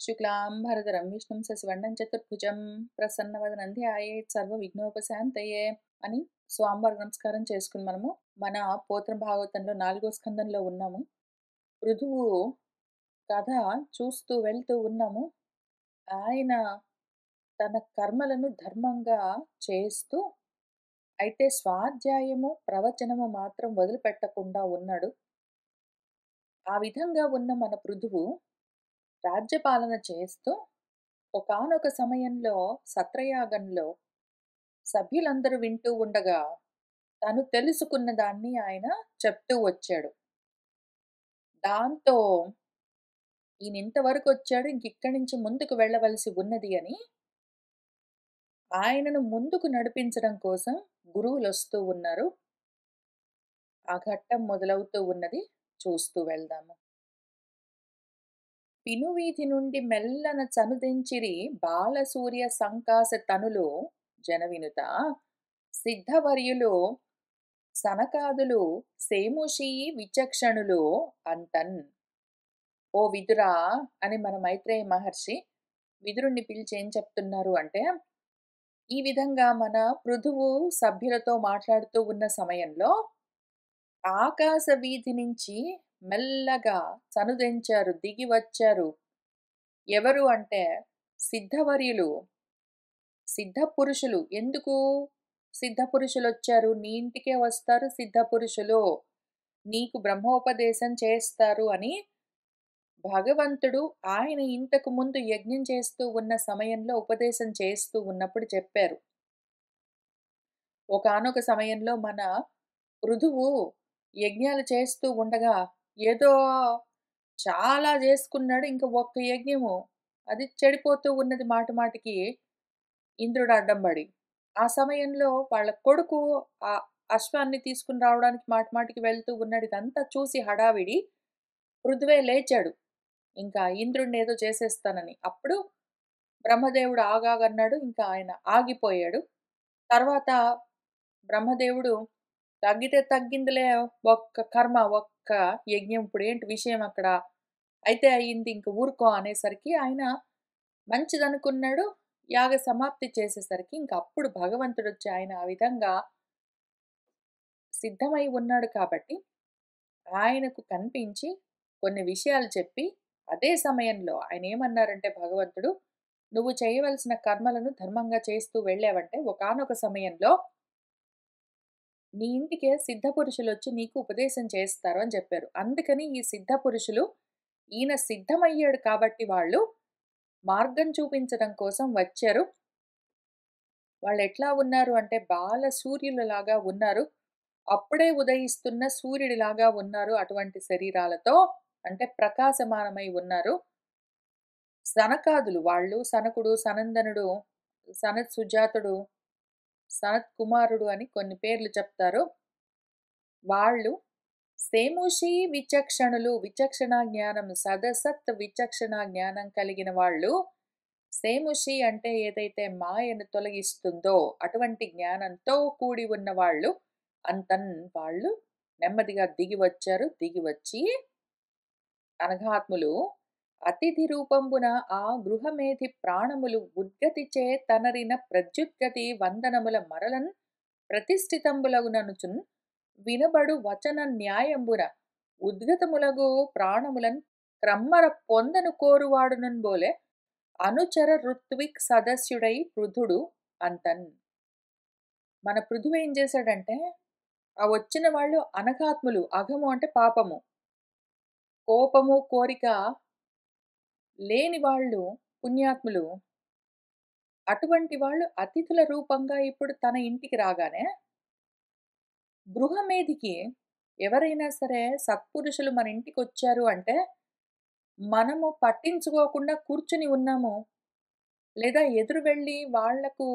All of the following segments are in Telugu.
శుక్లాంబరధరం విష్ణుం శశివర్ణం చతుర్భుజం ప్రసన్నవదనం ధ్యాయేత్ సర్వవిఘ్నోపశాంతయే అని స్వామివారికి నమస్కారం చేసుకుని మనము మన పోతన భాగవతంలో 4వ స్కందంలో ఉన్నాము. పృథువు కథ చూస్తూ వెళ్తూ ఉన్నాము. ఆయన తన కర్మలను ధర్మంగా చేస్తూ అయితే స్వాధ్యాయము ప్రవచనము మాత్రం వదిలిపెట్టకుండా ఉన్నాడు. ఆ విధంగా ఉన్న మన పృథువు రాజ్యపాలన చేస్తూ ఒకానొక సమయంలో సత్రయాగంలో సభ్యులందరూ వింటూ ఉండగా తను తెలుసుకున్న దాన్ని ఆయన చెప్తూ వచ్చాడు. దాంతో ఈయన ఇంతవరకు వచ్చాడు, ఇంకిక్కడి నుంచి ముందుకు వెళ్ళవలసి ఉన్నది అని ఆయనను ముందుకు నడిపించడం కోసం గురువులొస్తూ ఉన్నారు. ఆ ఘట్టం మొదలవుతూ ఉన్నది. చూస్తూ వెళ్దాము. పినువీధి నుండి మెల్లన చనుదెంచిరి బాలసూర్య సంకాస తనులు జనవినుత సిద్ధవర్యులు సనకాదులు సేముషీ విచక్షణులు అంతన్. ఓ విదురా అని మన మైత్రేయ మహర్షి విదురుణ్ణి పిలిచి ఏం చెప్తున్నారు అంటే, ఈ విధంగా మన పృథువు సభ్యులతో మాట్లాడుతూ ఉన్న సమయంలో ఆకాశ వీధి నుంచి మెల్లగా చనుదెంచారు, దిగి వచ్చారు. ఎవరు అంటే సిద్ధవర్యులు, సిద్ధ పురుషులు. ఎందుకు సిద్ధ పురుషులు వచ్చారు? నీ ఇంటికే వస్తారు సిద్ధ పురుషులు, నీకు బ్రహ్మోపదేశం చేస్తారు అని భగవంతుడు ఆయన ఇంతకు ముందు యజ్ఞం చేస్తూ ఉన్న సమయంలో ఉపదేశం చేస్తూ ఉన్నప్పుడు చెప్పారు. ఒకానొక సమయంలో మన పృథువు యజ్ఞాలు చేస్తూ ఉండగా ఏదో చాలా చేసుకున్నాడు. ఇంక ఒక్క యజ్ఞము అది చెడిపోతూ ఉన్నది మాటి మాటికి ఇంద్రుడు అడ్డం పడి. ఆ సమయంలో వాళ్ళ కొడుకు ఆ అశ్వాన్ని తీసుకుని రావడానికి మాటి మాటికి వెళ్తూ ఉన్నాడు. ఇదంతా చూసి హడావిడి పృథువే లేచాడు. ఇంకా ఇంద్రుడిని ఏదో చేసేస్తానని. అప్పుడు బ్రహ్మదేవుడు ఆగాగన్నాడు. ఇంకా ఆయన ఆగిపోయాడు. తర్వాత బ్రహ్మదేవుడు తగ్గితే తగ్గిందిలే, ఒక్క కర్మ ఒక్క యజ్ఞం, ఇప్పుడు ఏంటి విషయం అక్కడ, అయితే అయింది ఇంక ఊరుకో అనేసరికి ఆయన మంచిదనుకున్నాడు. యాగ సమాప్తి చేసేసరికి ఇంక అప్పుడు భగవంతుడు వచ్చి ఆయన ఆ విధంగా సిద్ధమై ఉన్నాడు కాబట్టి ఆయనకు కనిపించి కొన్ని విషయాలు చెప్పి, అదే సమయంలో ఆయన ఏమన్నారంటే భగవంతుడు, నువ్వు చేయవలసిన కర్మలను ధర్మంగా చేస్తూ వెళ్ళావంటే ఒకానొక సమయంలో నీ ఇంటికే సిద్ధ పురుషులు వచ్చి నీకు ఉపదేశం చేస్తారు అని చెప్పారు. అందుకని ఈ సిద్ధ పురుషులు ఈయన సిద్ధమయ్యాడు కాబట్టి వాళ్ళు మార్గం చూపించడం కోసం వచ్చారు. వాళ్ళు ఎట్లా ఉన్నారు అంటే బాల సూర్యులలాగా ఉన్నారు. అప్పుడే ఉదయిస్తున్న సూర్యుడిలాగా ఉన్నారు. అటువంటి శరీరాలతో అంటే ప్రకాశమానమై ఉన్నారు. సనకాదులు వాళ్ళు సనకుడు, సనందనుడు, సనత్ సుజాతుడు, సనత్ కుమారుడు అని కొన్ని పేర్లు చెప్తారు. వాళ్ళు సేముషి విచక్షణులు, విచక్షణ జ్ఞానం సదసత్ విచక్షణ జ్ఞానం కలిగిన వాళ్ళు. సేముషి అంటే ఏదైతే మాయను తొలగిస్తుందో అటువంటి జ్ఞానంతో కూడి ఉన్న వాళ్ళు. అంతన్ వాళ్ళు నెమ్మదిగా దిగి వచ్చారు. దిగి వచ్చి అనఘాత్ములు అతిథి రూపంబున ఆ గృహమేధి ప్రాణములు ఉద్గతిచే తనరిన ప్రత్యుద్గతి వందనముల మరలన్ ప్రతిష్ఠితంబులగుననుచున్ వినబడు వచన న్యాయంబున ఉద్గతములగు ప్రాణములన్ క్రమ్మర పొందను కోరువాడునన్ బోలే అనుచర ఋత్విక్ సదస్యుడై పృథుడు అంతన్. మన పృథువు ఏం చేశాడంటే, ఆ వచ్చిన వాళ్ళు అనఘాత్ములు, అఘము అంటే పాపము, కోపము కోరిక లేని వాళ్ళు పుణ్యాత్ములు. అటువంటి వాళ్ళు అతిథుల రూపంగా ఇప్పుడు తన ఇంటికి రాగానే గృహమేధికి ఎవరైనా సరే సత్పురుషులు మన ఇంటికి వచ్చారు అంటే మనము పట్టించుకోకుండా కూర్చుని ఉన్నాము, లేదా ఎదురు వెళ్ళి వాళ్లకు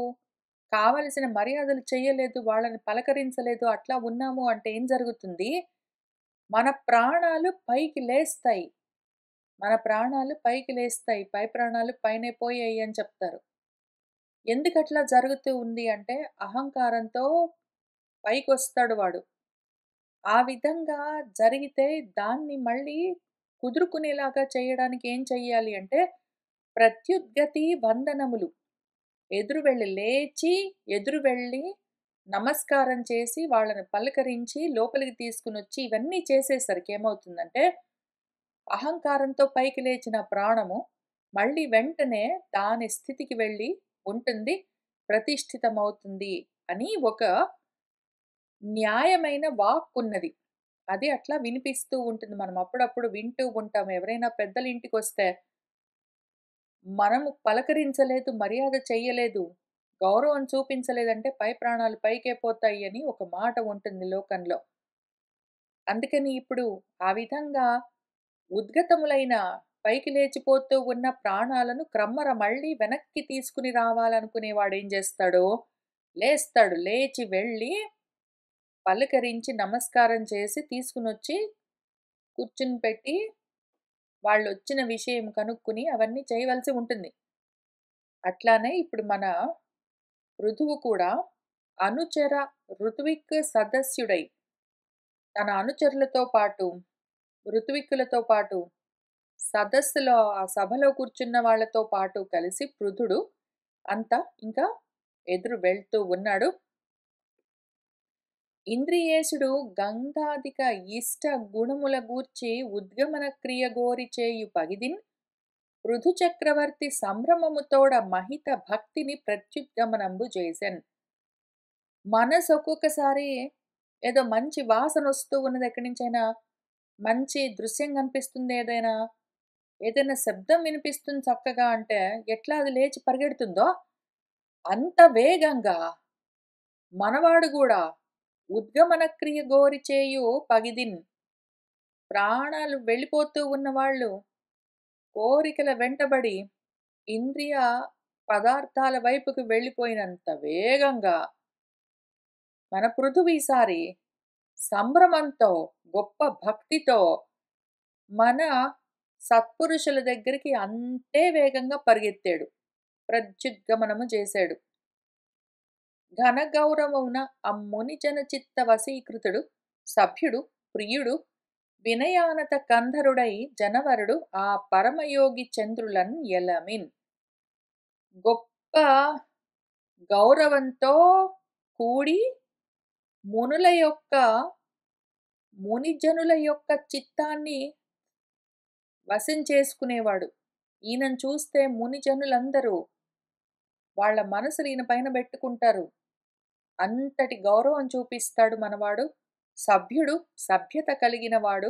కావలసిన మర్యాదలు చేయలేదు, వాళ్ళని పలకరించలేదు, అట్లా ఉన్నాము అంటే ఏం జరుగుతుంది? మన ప్రాణాలు పైకి లేస్తాయి. మన ప్రాణాలు పైకి లేస్తాయి. పై ప్రాణాలు పైనే పోయాయి అని చెప్తారు. ఎందుకట్లా జరుగుతూ ఉంది అంటే అహంకారంతో పైకొస్తాడు వాడు. ఆ విధంగా జరిగితే దాన్ని మళ్ళీ కుదురుకునేలాగా చేయడానికి ఏం చెయ్యాలి అంటే ప్రత్యుద్గతి వందనములు. ఎదురు వెళ్ళి నమస్కారం చేసి వాళ్ళని పలకరించి లోపలికి తీసుకునొచ్చి ఇవన్నీ చేసేసరికి ఏమవుతుందంటే, అహంకారంతో పైకి లేచిన ప్రాణము మళ్ళీ వెంటనే దాని స్థితికి వెళ్ళి ఉంటుంది, ప్రతిష్ఠితమవుతుంది అని ఒక న్యాయమైన వాక్కున్నది. అది అట్లా వినిపిస్తూ ఉంటుంది. మనం అప్పుడప్పుడు వింటూ ఉంటాం. ఎవరైనా పెద్దల ఇంటికొస్తే మనము పలకరించలేదు, మర్యాద చెయ్యలేదు, గౌరవం చూపించలేదంటే పై ప్రాణాలు పైకే పోతాయి అని ఒక మాట ఉంటుంది లోకంలో. అందుకని ఇప్పుడు ఆ విధంగా ఉద్గతములైన పైకి లేచిపోతూ ఉన్న ప్రాణాలను క్రమ్మర మళ్ళీ వెనక్కి తీసుకుని రావాలనుకునేవాడేం జేస్తాడు, లేస్తాడు. లేచి వెళ్ళి పలకరించి, నమస్కారం చేసి తీసుకునొచ్చి కూర్చుని పెట్టి వాళ్ళొచ్చిన విషయం కనుక్కొని అవన్నీ చేయవలసి ఉంటుంది. అట్లానే ఇప్పుడు మన ఋతువు కూడా అనుచర ఋత్విక్ సదస్యుడై తన అనుచరులతో పాటు, ఋత్విక్కులతో పాటు సదస్సులో ఆ సభలో కూర్చున్న వాళ్ళతో పాటు కలిసి పృథుడు అంతా ఇంకా ఎదురు వెళ్తూ ఉన్నాడు. ఇంద్రియేశుడు గంధాదిక ఇష్ట గుణముల గూర్చి ఉద్గమన క్రియ గోరి చేయు పగిదిన్ పృథు చక్రవర్తి సంభ్రమముతోడ మహిత భక్తిని ప్రత్యుద్గమనంబు చేసెన్. మనసు ఒక్కొక్కసారి ఏదో మంచి వాసన వస్తూ ఉన్నది, ఎక్కడి నుంచైనా మంచి దృశ్యం కనిపిస్తుంది, ఏదైనా శబ్దం వినిపిస్తుంది చక్కగా అంటే ఎట్లా అది లేచి పరిగెడుతుందో అంత వేగంగా మనవాడు కూడా ఉద్గమన క్రియ గోరి చేయు పగిదిన్, ప్రాణాలు వెళ్ళిపోతూ ఉన్నవాళ్ళు కోరికల వెంటబడి ఇంద్రియ పదార్థాల వైపుకు వెళ్ళిపోయినంత వేగంగా మన పృథువు ఈసారి సంభ్రమంతో, గొప్ప భక్తితో మన సత్పురుషుల దగ్గరికి అంతే వేగంగా పరిగెత్తాడు, ప్రత్యుద్గమనము చేశాడు. ఘనగౌరవమున అమ్ముని జనచిత్త వశీకృతుడు సభ్యుడు ప్రియుడు వినయానత కంధరుడై జనవరుడు ఆ పరమయోగి చంద్రులన్ ఎలమిన్. గొప్ప గౌరవంతో కూడి మునిజనుల యొక్క చిత్తాన్ని వశం చేసుకునేవాడు. ఈయనను చూస్తే మునిజనులందరూ వాళ్ళ మనసులు ఈయన పైన పెట్టుకుంటారు. అంతటి గౌరవం చూపిస్తాడు మనవాడు. సభ్యుడు, సభ్యత కలిగినవాడు,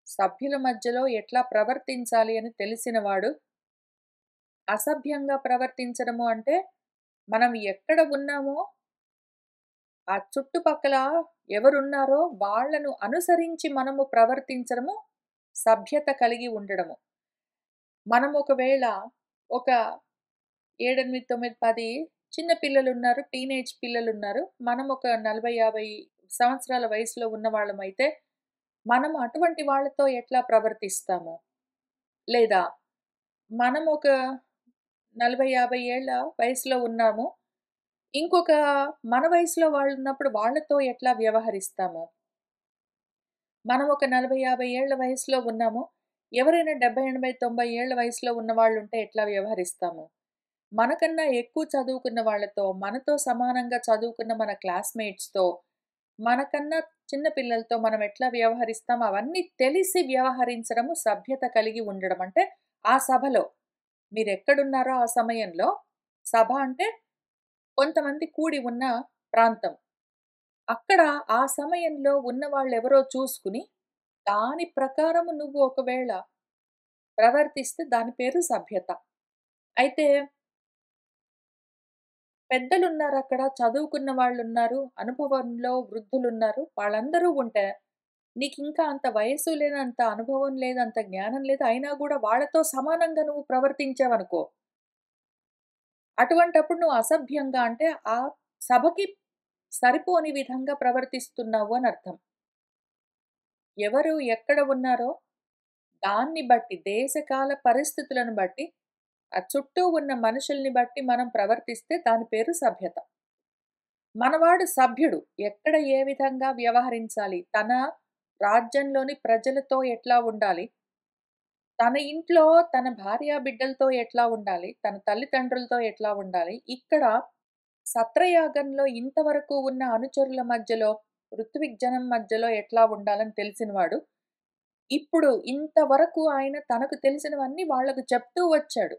సభ్యుల మధ్యలో ఎట్లా ప్రవర్తించాలి అని తెలిసినవాడు. అసభ్యంగా ప్రవర్తించడము అంటే మనం ఎక్కడ ఉన్నామో ఆ చుట్టుపక్కల ఎవరున్నారో వాళ్ళను అనుసరించి మనము ప్రవర్తించడము సభ్యత కలిగి ఉండడము. మనం ఒకవేళ ఒక 7, 8, 9, 10 చిన్న పిల్లలున్నారు, టీనేజ్ పిల్లలున్నారు. మనం ఒక 40, 50 సంవత్సరాల వయసులో ఉన్న వాళ్ళమైతే మనం అటువంటి వాళ్ళతో ఎట్లా ప్రవర్తిస్తాము? లేదా మనం ఒక 40, 50 ఏళ్ల వయసులో ఉన్నాము, ఇంకొక మన వయసులో వాళ్ళున్నప్పుడు వాళ్ళతో ఎట్లా వ్యవహరిస్తాము? మనం ఒక 40, 50 ఏళ్ల వయసులో ఉన్నాము, ఎవరైనా 70, 80, 90 ఏళ్ల వయసులో ఉన్నవాళ్ళుంటే ఎట్లా వ్యవహరిస్తాము? మనకన్నా ఎక్కువ చదువుకున్న వాళ్ళతో, మనతో సమానంగా చదువుకున్న మన క్లాస్‌మేట్స్‌తో, మనకన్నా చిన్న పిల్లలతో మనం ఎట్లా వ్యవహరిస్తాం, అవన్నీ తెలిసి వ్యవహరించడము సభ్యత కలిగి ఉండడం. అంటే ఆ సభలో మీరెక్కడున్నారో ఆ సమయంలో, సభ అంటే కొంతమంది కూడి ఉన్న ప్రాంతం. అక్కడ ఆ సమయంలో ఉన్నవాళ్ళెవరో చూసుకుని, దాని ప్రకారము నువ్వు ఒకవేళ ప్రవర్తిస్తే దాని పేరు సభ్యత. అయితే పెద్దలున్నారక్కడ, చదువుకున్న వాళ్ళున్నారు, అనుభవంలో వృద్ధులున్నారు. వాళ్ళందరూ ఉంటే, నీకింకా అంత వయస్సు లేదు, అంత అనుభవం లేదు, అంత జ్ఞానం లేదు. అయినా గూడా వాళ్ళతో సమానంగా నువ్వు ప్రవర్తించావనుకో, అటువంటప్పుడు నువ్వు అసభ్యంగా అంటే, ఆ సభకి సరిపోని విధంగా ప్రవర్తిస్తున్నావు అనర్థం. ఎవరు ఎక్కడ ఉన్నారో దాన్ని బట్టి, దేశకాల పరిస్థితులను బట్టి, ఆ చుట్టూ ఉన్న మనుషుల్ని బట్టి మనం ప్రవర్తిస్తే దాని పేరు సభ్యత. మనవాడు సభ్యుడు. ఎక్కడ ఏ విధంగా వ్యవహరించాలి? తన రాజ్యంలోని ప్రజలతో ఎట్లా ఉండాలి? తన ఇంట్లో తన భార్యాబిడ్డలతో ఎట్లా ఉండాలి, తన తల్లిదండ్రులతో ఎట్లా ఉండాలి, ఇక్కడ సత్రయాగంలో ఇంతవరకు ఉన్న అనుచరుల మధ్యలో, ఋత్విగ్జనం మధ్యలో ఎట్లా ఉండాలని తెలిసినవాడు. ఇప్పుడు ఇంతవరకు ఆయన తనకు తెలిసినవన్నీ వాళ్ళకు చెప్తూ వచ్చాడు.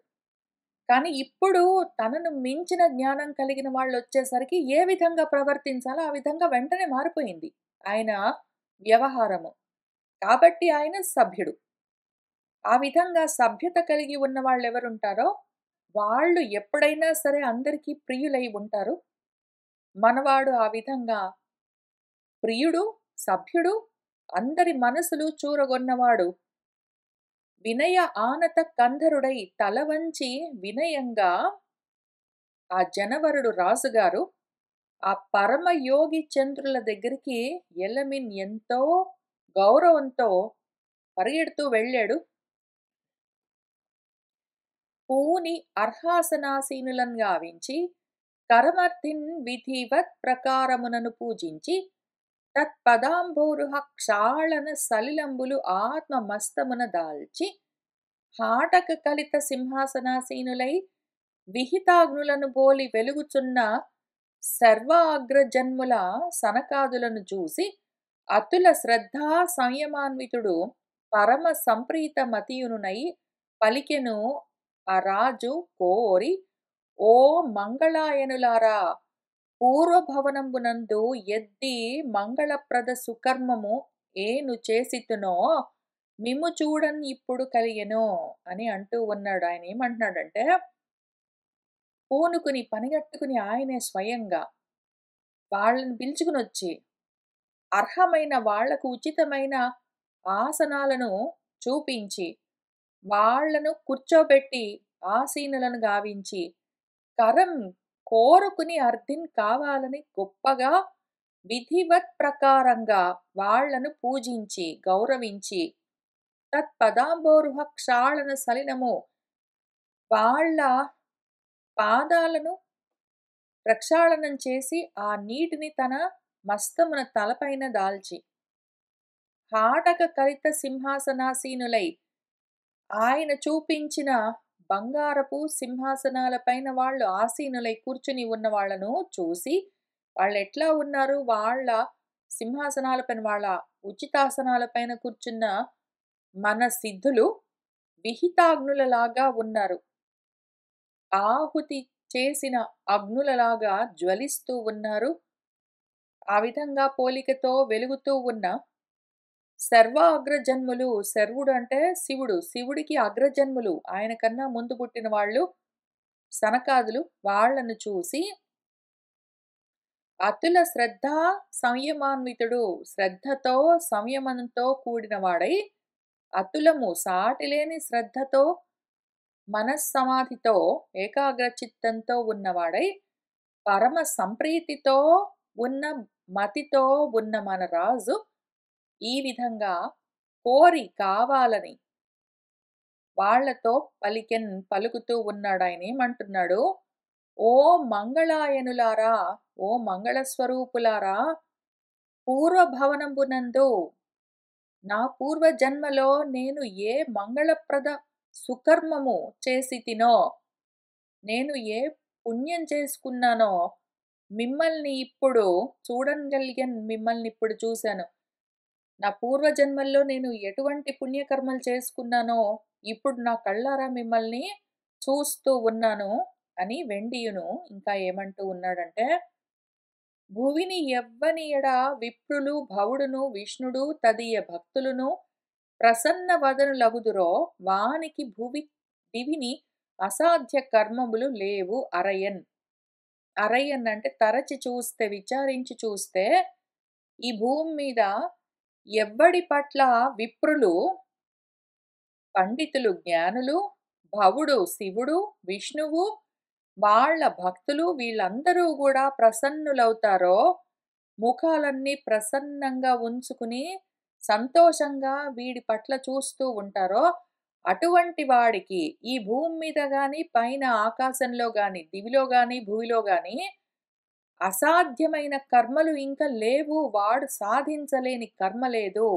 కానీ ఇప్పుడు తనను మించిన జ్ఞానం కలిగిన వాళ్ళొచ్చేసరికి ఏ విధంగా ప్రవర్తించాలో ఆ విధంగా వెంటనే మారిపోయింది ఆయన వ్యవహారము. కాబట్టి ఆయన సభ్యుడు. ఆ విధంగా సభ్యత కలిగి ఉన్న వాళ్ళెవరుంటారో, వాళ్ళు ఎప్పుడైనా సరే అందరికీ ప్రియులై ఉంటారు. మనవాడు ఆ విధంగా ప్రియుడు, సభ్యుడు, అందరి మనసులు చూరగొన్నవాడు. వినయ ఆనత కంధరుడై తల వంచి వినయంగా ఆ జనవరుడు రాజుగారు ఆ పరమయోగి చంద్రుల దగ్గరికి ఎలమిన్ ఎంతో గౌరవంతో పరిగెడుతూ వెళ్ళాడు. పూని అర్హాసనాసీనులను గావించి కరమర్థిన్ విధివత్ ప్రకారమునను పూజించి తత్పదాంభోరుహ క్షాళన సలిలంబులు ఆత్మ మస్తమున దాల్చి హాటక కలిత సింహాసనాసీనులై విహితాగ్నులను బోలి వెలుగుచున్న సర్వాగ్రజన్ముల సనకాదులను చూసి అతుల శ్రద్ధా సంయమాన్వితుడు పరమ సంప్రీత మతియునునై పలికెను ఆ రాజు కోరి, ఓ మంగళాయనులారా, పూర్వభవనంబునందు ఎద్ది మంగళప్రద సుకర్మము ఏను చేసితునో మిమ్ము చూడన్ ఇప్పుడు కలిగెను అని అంటూ ఉన్నాడు. ఆయన ఏమంటున్నాడంటే, పూనుకుని పనిగట్టుకుని ఆయనే స్వయంగా వాళ్ళని పిలుచుకునొచ్చి అర్హమైన వాళ్లకు ఉచితమైన ఆసనాలను చూపించి వాళ్ళను కూర్చోబెట్టి ఆసీనులను గావించి కరం కోరుకుని అర్థిన్ కావాలని గొప్పగా విధివత్ ప్రకారంగా వాళ్లను పూజించి గౌరవించి తత్పదాంబోరుహ క్షాళన సలిలము వాళ్ళ పాదాలను ప్రక్షాళనం చేసి ఆ నీటిని తన మస్తమున తలపైన దాల్చి హాటక కలిత సింహాసనాసీనులై ఆయన చూపించిన బంగారపు సింహాసనాలపైన వాళ్ళు ఆసీనులై కూర్చుని ఉన్న వాళ్ళను చూసి వాళ్ళు ఎట్లా ఉన్నారు, వాళ్ళ సింహాసనాలపైన వాళ్ళ ఉచితాసనాలపైన కూర్చున్న మన సిద్ధులు విహితాగ్నులలాగా ఉన్నారు. ఆహుతి చేసిన అగ్నులలాగా జ్వలిస్తూ ఉన్నారు. ఆ విధంగా పోలికతో వెలుగుతూ ఉన్న సర్వ అగ్రజన్ములు, శర్వుడు అంటే శివుడు, శివుడికి అగ్రజన్ములు ఆయన కన్నా ముందు పుట్టిన వాళ్ళు సనకాదులు, వాళ్లను చూసి అతుల శ్రద్ధ సంయమాన్వితుడు, శ్రద్ధతో సంయమనంతో కూడిన వాడై అతులము సాటిలేని శ్రద్ధతో మనస్సమాధితో ఏకాగ్ర చిత్తంతో ఉన్నవాడై పరమ సంప్రీతితో ఉన్న మతితో ఉన్న మన రాజు ఈ విధంగా కోరి కావాలని వాళ్లతో పలుకుతూ ఉన్నాడు. ఆయన ఏమంటున్నాడు, ఓ మంగళాయనులారా, ఓ మంగళస్వరూపులారా, పూర్వభవనంబునందు నా పూర్వజన్మలో నేను ఏ మంగళప్రద సుకర్మము చేసి తినో, నేను ఏ పుణ్యం చేసుకున్నానో మిమ్మల్ని ఇప్పుడు చూడగలిగాను, మిమ్మల్ని ఇప్పుడు చూశాను. నా పూర్వజన్మల్లో నేను ఎటువంటి పుణ్యకర్మలు చేసుకున్నానో ఇప్పుడు నా కళ్ళారా మిమ్మల్ని చూస్తూ ఉన్నాను అని వెండియును ఇంకా ఏమంటూ ఉన్నాడంటే, భువిని ఎవ్వనియడ విప్రులు భవుడును విష్ణుడు తదియ భక్తులును ప్రసన్న వదనులగుదురో వానికి దివిని అసాధ్య కర్మములు లేవు అరయన్. అరయన్ అంటే తరచి చూస్తే, విచారించి చూస్తే ఈ భూమి మీద ఎవ్వడి పట్ల విప్రులు, పండితులు, జ్ఞానులు, భవుడు శివుడు, విష్ణువు, వాళ్ళ భక్తులు వీళ్ళందరూ కూడా ప్రసన్నులవుతారో, ముఖాలన్నీ ప్రసన్నంగా ఉంచుకుని సంతోషంగా వీడి పట్ల చూస్తూ ఉంటారో, అటువంటి వాడికి ఈ భూమి మీద గాని, పైన ఆకాశంలో గాని, దివిలో గాని, భూమిలో గాని అసాధ్యమైన కర్మలు ఇంకా లేవు, వాడు సాధించలేని కర్మ లేదు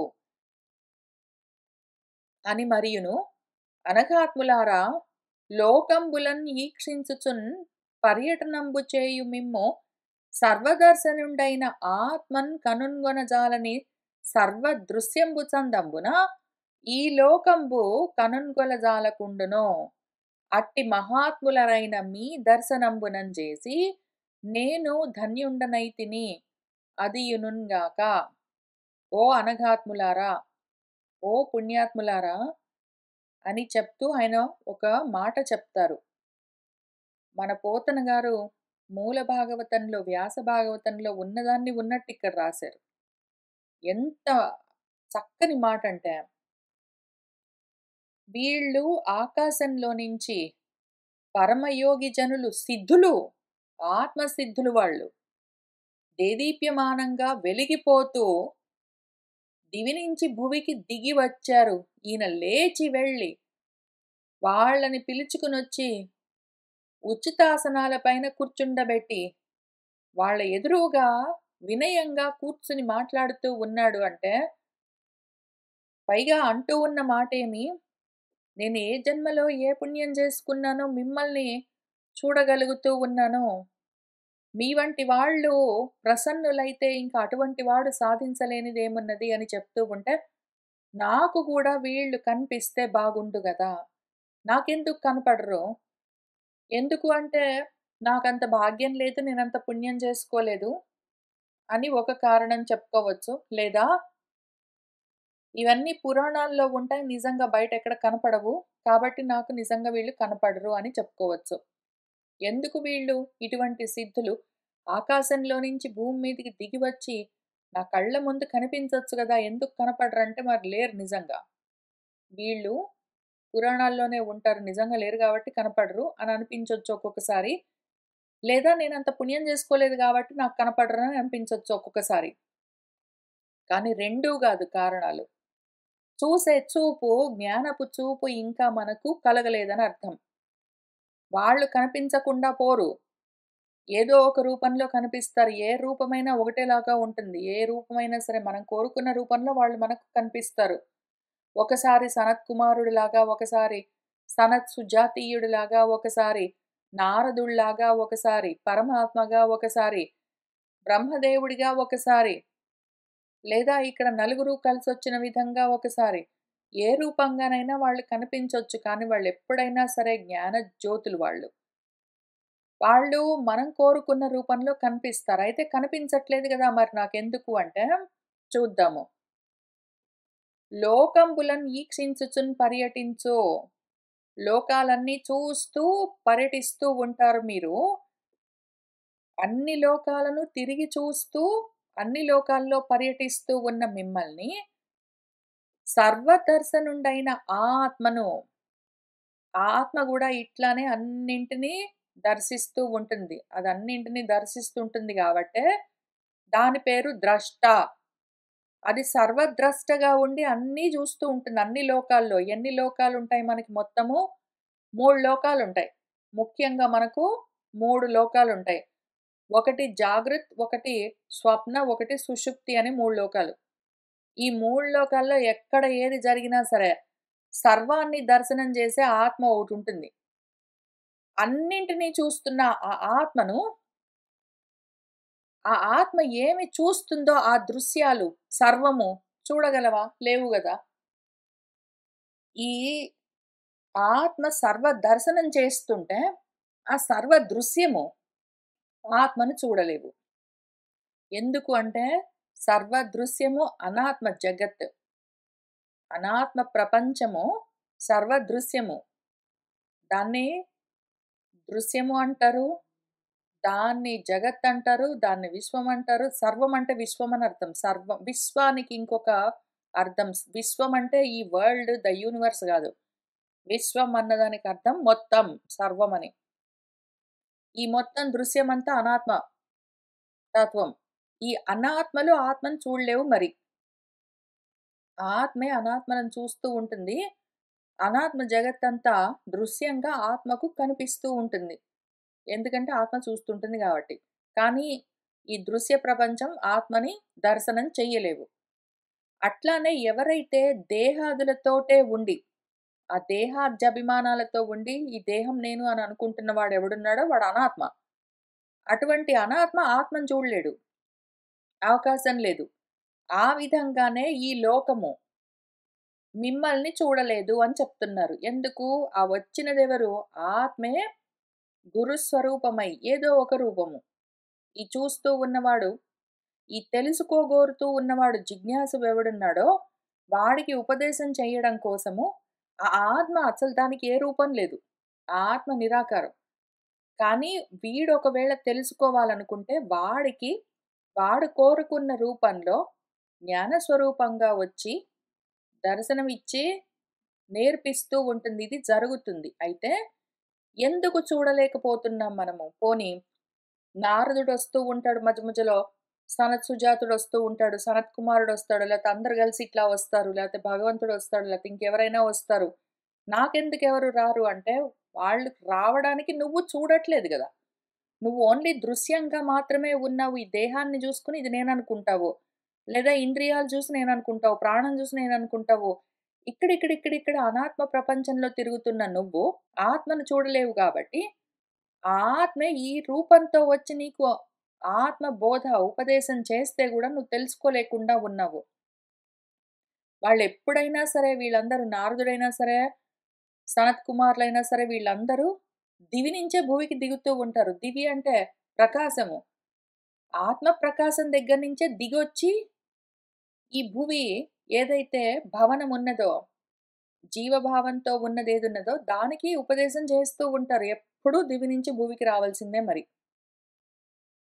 అని మరియును అనఘాత్ములారా, లోకంబులన్ ఈక్షించుచున్ పర్యటనంబు చేయు మిమ్ము సర్వదర్శనుండైన ఆత్మన్ కనుంగొనజాలని సర్వదృశ్యంబు చందంబున ఈ లోకంబు కనుంగొలజాలకుండును. అట్టి మహాత్ములరైన మీ దర్శనంబునం చేసి నేను ధన్యుండనైతిని అదియునుగాక. ఓ అనఘాత్ములారా, ఓ పుణ్యాత్ములారా అని చెప్తూ ఆయన ఒక మాట చెప్తారు. మన పోతన గారు మూల భాగవతంలో, వ్యాస భాగవతంలో ఉన్నదాన్ని ఉన్నట్టు ఇక్కడ రాశారు. ఎంత చక్కని మాట అంటే, వీళ్ళు ఆకాశంలో నుంచి పరమయోగి జనులు, సిద్ధులు, ఆత్మసిద్ధులు వాళ్ళు దేదీప్యమానంగా వెలిగిపోతూ దివి నుంచి భువికి దిగి వచ్చారు. ఈయన లేచి వెళ్ళి వాళ్ళని పిలుచుకునొచ్చి ఉచితాసనాల పైన కూర్చుండబెట్టి వాళ్ళ ఎదురుగా వినయంగా కూర్చుని మాట్లాడుతూ ఉన్నాడు అంటే, పైగా అంటూ ఉన్న మాటేమి, నేను ఏ జన్మలో ఏ పుణ్యం చేసుకున్నానో మిమ్మల్ని చూడగలుగుతూ ఉన్నాను. మీ వంటి వాళ్ళు ప్రసన్నులైతే ఇంకా అటువంటి వాడు సాధించలేనిదేమున్నది అని చెప్తూ ఉంటే, నాకు కూడా వీళ్ళు కనిపిస్తే బాగుండు గదా! నాకెందుకు కనపడరు? ఎందుకు అంటే, నాకంత భాగ్యం లేదు, నేనంత పుణ్యం చేసుకోలేదు అని ఒక కారణం చెప్పుకోవచ్చు. లేదా ఇవన్నీ పురాణాల్లో ఉంటాయి, నిజంగా బయటెక్కడ కనపడవు. కాబట్టి నాకు నిజంగా వీళ్ళు కనపడరు అని చెప్పుకోవచ్చు. ఎందుకు వీళ్ళు ఇటువంటి సిద్ధులు ఆకాశంలో నుంచి భూమి మీదకి దిగి వచ్చి నా కళ్ళ ముందు కనిపించొచ్చు గదా! ఎందుకు కనపడరంటే మరి లేరు నిజంగా. వీళ్ళు పురాణాల్లోనే ఉంటారు. నిజంగా లేరు గాబట్టి కనపడరు అని అనిపించొచ్చు ఒక్కొక్కసారి. లేదా నేనంత పుణ్యం జేసుకోలేదు గాబట్టి నాకు కనపడరని అనిపించొచ్చు ఒక్కొక్కసారి. కానీ రెండూ గాదు కారణాలు. చూసే చూపు, జ్ఞానపు చూపు ఇంకా మనకు కలగలేదని అర్థం. వాళ్ళు కనిపించకుండా పోరు. ఏదో ఒక రూపంలో కనిపిస్తారు. ఏ రూపమైనా ఒకటేలాగా ఉంటుంది. ఏ రూపమైనా సరే మనం కోరుకున్న రూపంలో వాళ్ళు మనకు కనిపిస్తారు. ఒకసారి సనత్ కుమారుడిలాగా, ఒకసారి సనత్ సుజాతీయుడిలాగా, ఒకసారి నారదుడిలాగా, ఒకసారి పరమాత్మగా, ఒకసారి బ్రహ్మదేవుడిగా, ఒకసారి లేదా ఇక్కడ నలుగురు కలిసొచ్చిన విధంగా ఒకసారి. ఏ రూపంగానైనా వాళ్ళు కనిపించొచ్చు. కానీ వాళ్ళెప్పుడైనా సరే జ్ఞాన జ్యోతులు వాళ్ళు. వాళ్ళు మనం కోరుకున్న రూపంలో కనిపిస్తారు. అయితే కనిపించట్లేదు గదా! మరి నాకెందుకు అంటే చూద్దాము. లోకంబులన్ ఈక్షించుచున్ పర్యటించు. లోకాలన్నీ చూస్తూ పర్యటిస్తూ ఉంటారు మీరు. అన్ని లోకాలను తిరిగి చూస్తూ, అన్ని లోకాల్లో పర్యటిస్తూ ఉన్న మిమ్మల్ని సర్వదర్శనుండైన ఆ ఆత్మను, ఆ ఆత్మ గూడా ఇట్లానే అన్నింటినీ దర్శిస్తూ ఉంటుంది. అది అన్నింటిని దర్శిస్తుంటుంది గాబట్టే దాని పేరు ద్రష్ట. అది సర్వద్రష్టగా ఉండి అన్నీ జూస్తూ ఉంటుంది. అన్ని లోకాల్లో. ఎన్ని లోకాలుంటాయి మనకి మొత్తము? 3 లోకాలుంటాయి. ముఖ్యంగా మనకు 3 లోకాలుంటాయి. ఒకటి జాగృత్, ఒకటి స్వప్న, ఒకటి సుషుప్తి అని 3 లోకాలు. ఈ 3 లోకాల్లో ఎక్కడ ఏది జరిగినా సరే, సర్వాన్ని దర్శనం చేసే ఆత్మ ఒకటుంటుంది. అన్నింటిని చూస్తున్న ఆ ఆత్మను, ఆ ఆత్మ ఏమి చూస్తుందో ఆ దృశ్యాలు సర్వము చూడగలవా? లేవు గదా! ఈ ఆత్మ సర్వ దర్శనం చేస్తుంటే, ఆ సర్వ దృశ్యము ఆత్మను చూడలేవు. ఎందుకు అంటే, సర్వ దృశ్యము అనాత్మ జగత్. అనాత్మ ప్రపంచము సర్వ దృశ్యము. దాన్ని దృశ్యము అంటారు. దాన్ని జగత్ అంటారు. దాన్ని విశ్వం అంటారు. సర్వం అంటే విశ్వం అని అర్థం. సర్వం విశ్వానికి ఇంకొక అర్థం. విశ్వం అంటే ఈ వరల్డ్, ద యూనివర్స్ గాదు. విశ్వం అన్నదానికి అర్థం మొత్తం, సర్వం అని. ఈ మొత్తం దృశ్యమంతా అనాత్మ తత్వం. ఈ అనాత్మలు ఆత్మను చూడలేవు మరి. ఆత్మే అనాత్మలను చూస్తూ ఉంటుంది. అనాత్మ జగత్తంతా దృశ్యంగా ఆత్మకు కనిపిస్తూ ఉంటుంది. ఎందుకంటే ఆత్మ చూస్తుంటుంది గాబట్టి. కానీ ఈ దృశ్య ప్రపంచం ఆత్మని దర్శనం చెయ్యలేవు. అట్లానే ఎవరైతే దేహాదులతోటే ఉండి, ఆ దేహాద్యభిమానాలతో ఉండి, ఈ దేహం నేను అని అనుకుంటున్న వాడెవడున్నాడో వాడు అనాత్మ. అటువంటి అనాత్మ ఆత్మను చూడలేడు. అవకాశం లేదు. ఆ విధంగానే ఈ లోకము మిమ్మల్ని చూడలేదు అని చెప్తున్నారు. ఎందుకు? ఆ వచ్చినదెవరు? ఆత్మే గురుస్వరూపమై ఏదో ఒక రూపము. ఈ చూస్తూ ఉన్నవాడు, ఈ తెలుసుకోగోరుతూ ఉన్నవాడు జిజ్ఞాసువెవడున్నాడో వాడికి ఉపదేశం చేయడం కోసము ఆ ఆత్మ అసలు దానికి ఏ రూపం లేదు. ఆ ఆత్మ నిరాకారం. కానీ వీడొకవేళ తెలుసుకోవాలనుకుంటే వాడికి వాడు కోరుకున్న రూపంలో జ్ఞానస్వరూపంగా వచ్చి దర్శనమిచ్చి నేర్పిస్తూ ఉంటుంది. ఇది జరుగుతుంది. అయితే ఎందుకు చూడలేకపోతున్నాం మనము? పోనీ నారదుడొస్తూ ఉంటాడు మధ్య మధ్యలో. సనత్ సుజాతుడొస్తూ ఉంటాడు. సనత్ కుమారుడొస్తాడు. లేతే అందరూ కలిసి ఇట్లా వస్తారు. లేతే భగవంతుడొస్తాడు. లేతే ఇంకెవరైనా వస్తారు. నాకెందుకెవరు రారు అంటే, వాళ్ళు రావడానికి నువ్వు చూడట్లేదు గదా! నువ్వు ఓన్లీ దృశ్యంగా మాత్రమే ఉన్నావు. ఈ దేహాన్ని జూసుకొని ఇది నేననుకుంటావు. లేదా ఇంద్రియాలు చూసి నేననుకుంటావు. ప్రాణం చూసి నేననుకుంటావు. ఇక్కడిక్కడ అనాత్మ ప్రపంచంలో తిరుగుతున్న నువ్వు ఆత్మను చూడలేవు గాబట్టి, ఆ ఆత్మే ఈ రూపంతో వచ్చి నీకు ఆత్మ బోధ, ఉపదేశం చేస్తే గూడా నువ్వు తెలుసుకోలేకుండా ఉన్నావు. వాళ్ళెప్పుడైనా సరే వీళ్ళందరూ నారదుడైనా సరే, సనత్ కుమారులైనా సరే వీళ్ళందరూ దివి నుంచే భువికి దిగుతూ ఉంటారు. దివి అంటే ప్రకాశము. ఆత్మ ప్రకాశం దగ్గర నుంచే దిగొచ్చి ఈ భువి ఏదైతే భవనం ఉన్నదో, జీవభావంతో ఉన్నదేదున్నదో దానికి ఉపదేశం చేస్తూ ఉంటారు. ఎప్పుడూ దివి నుంచి భువికి రావాల్సిందే మరి.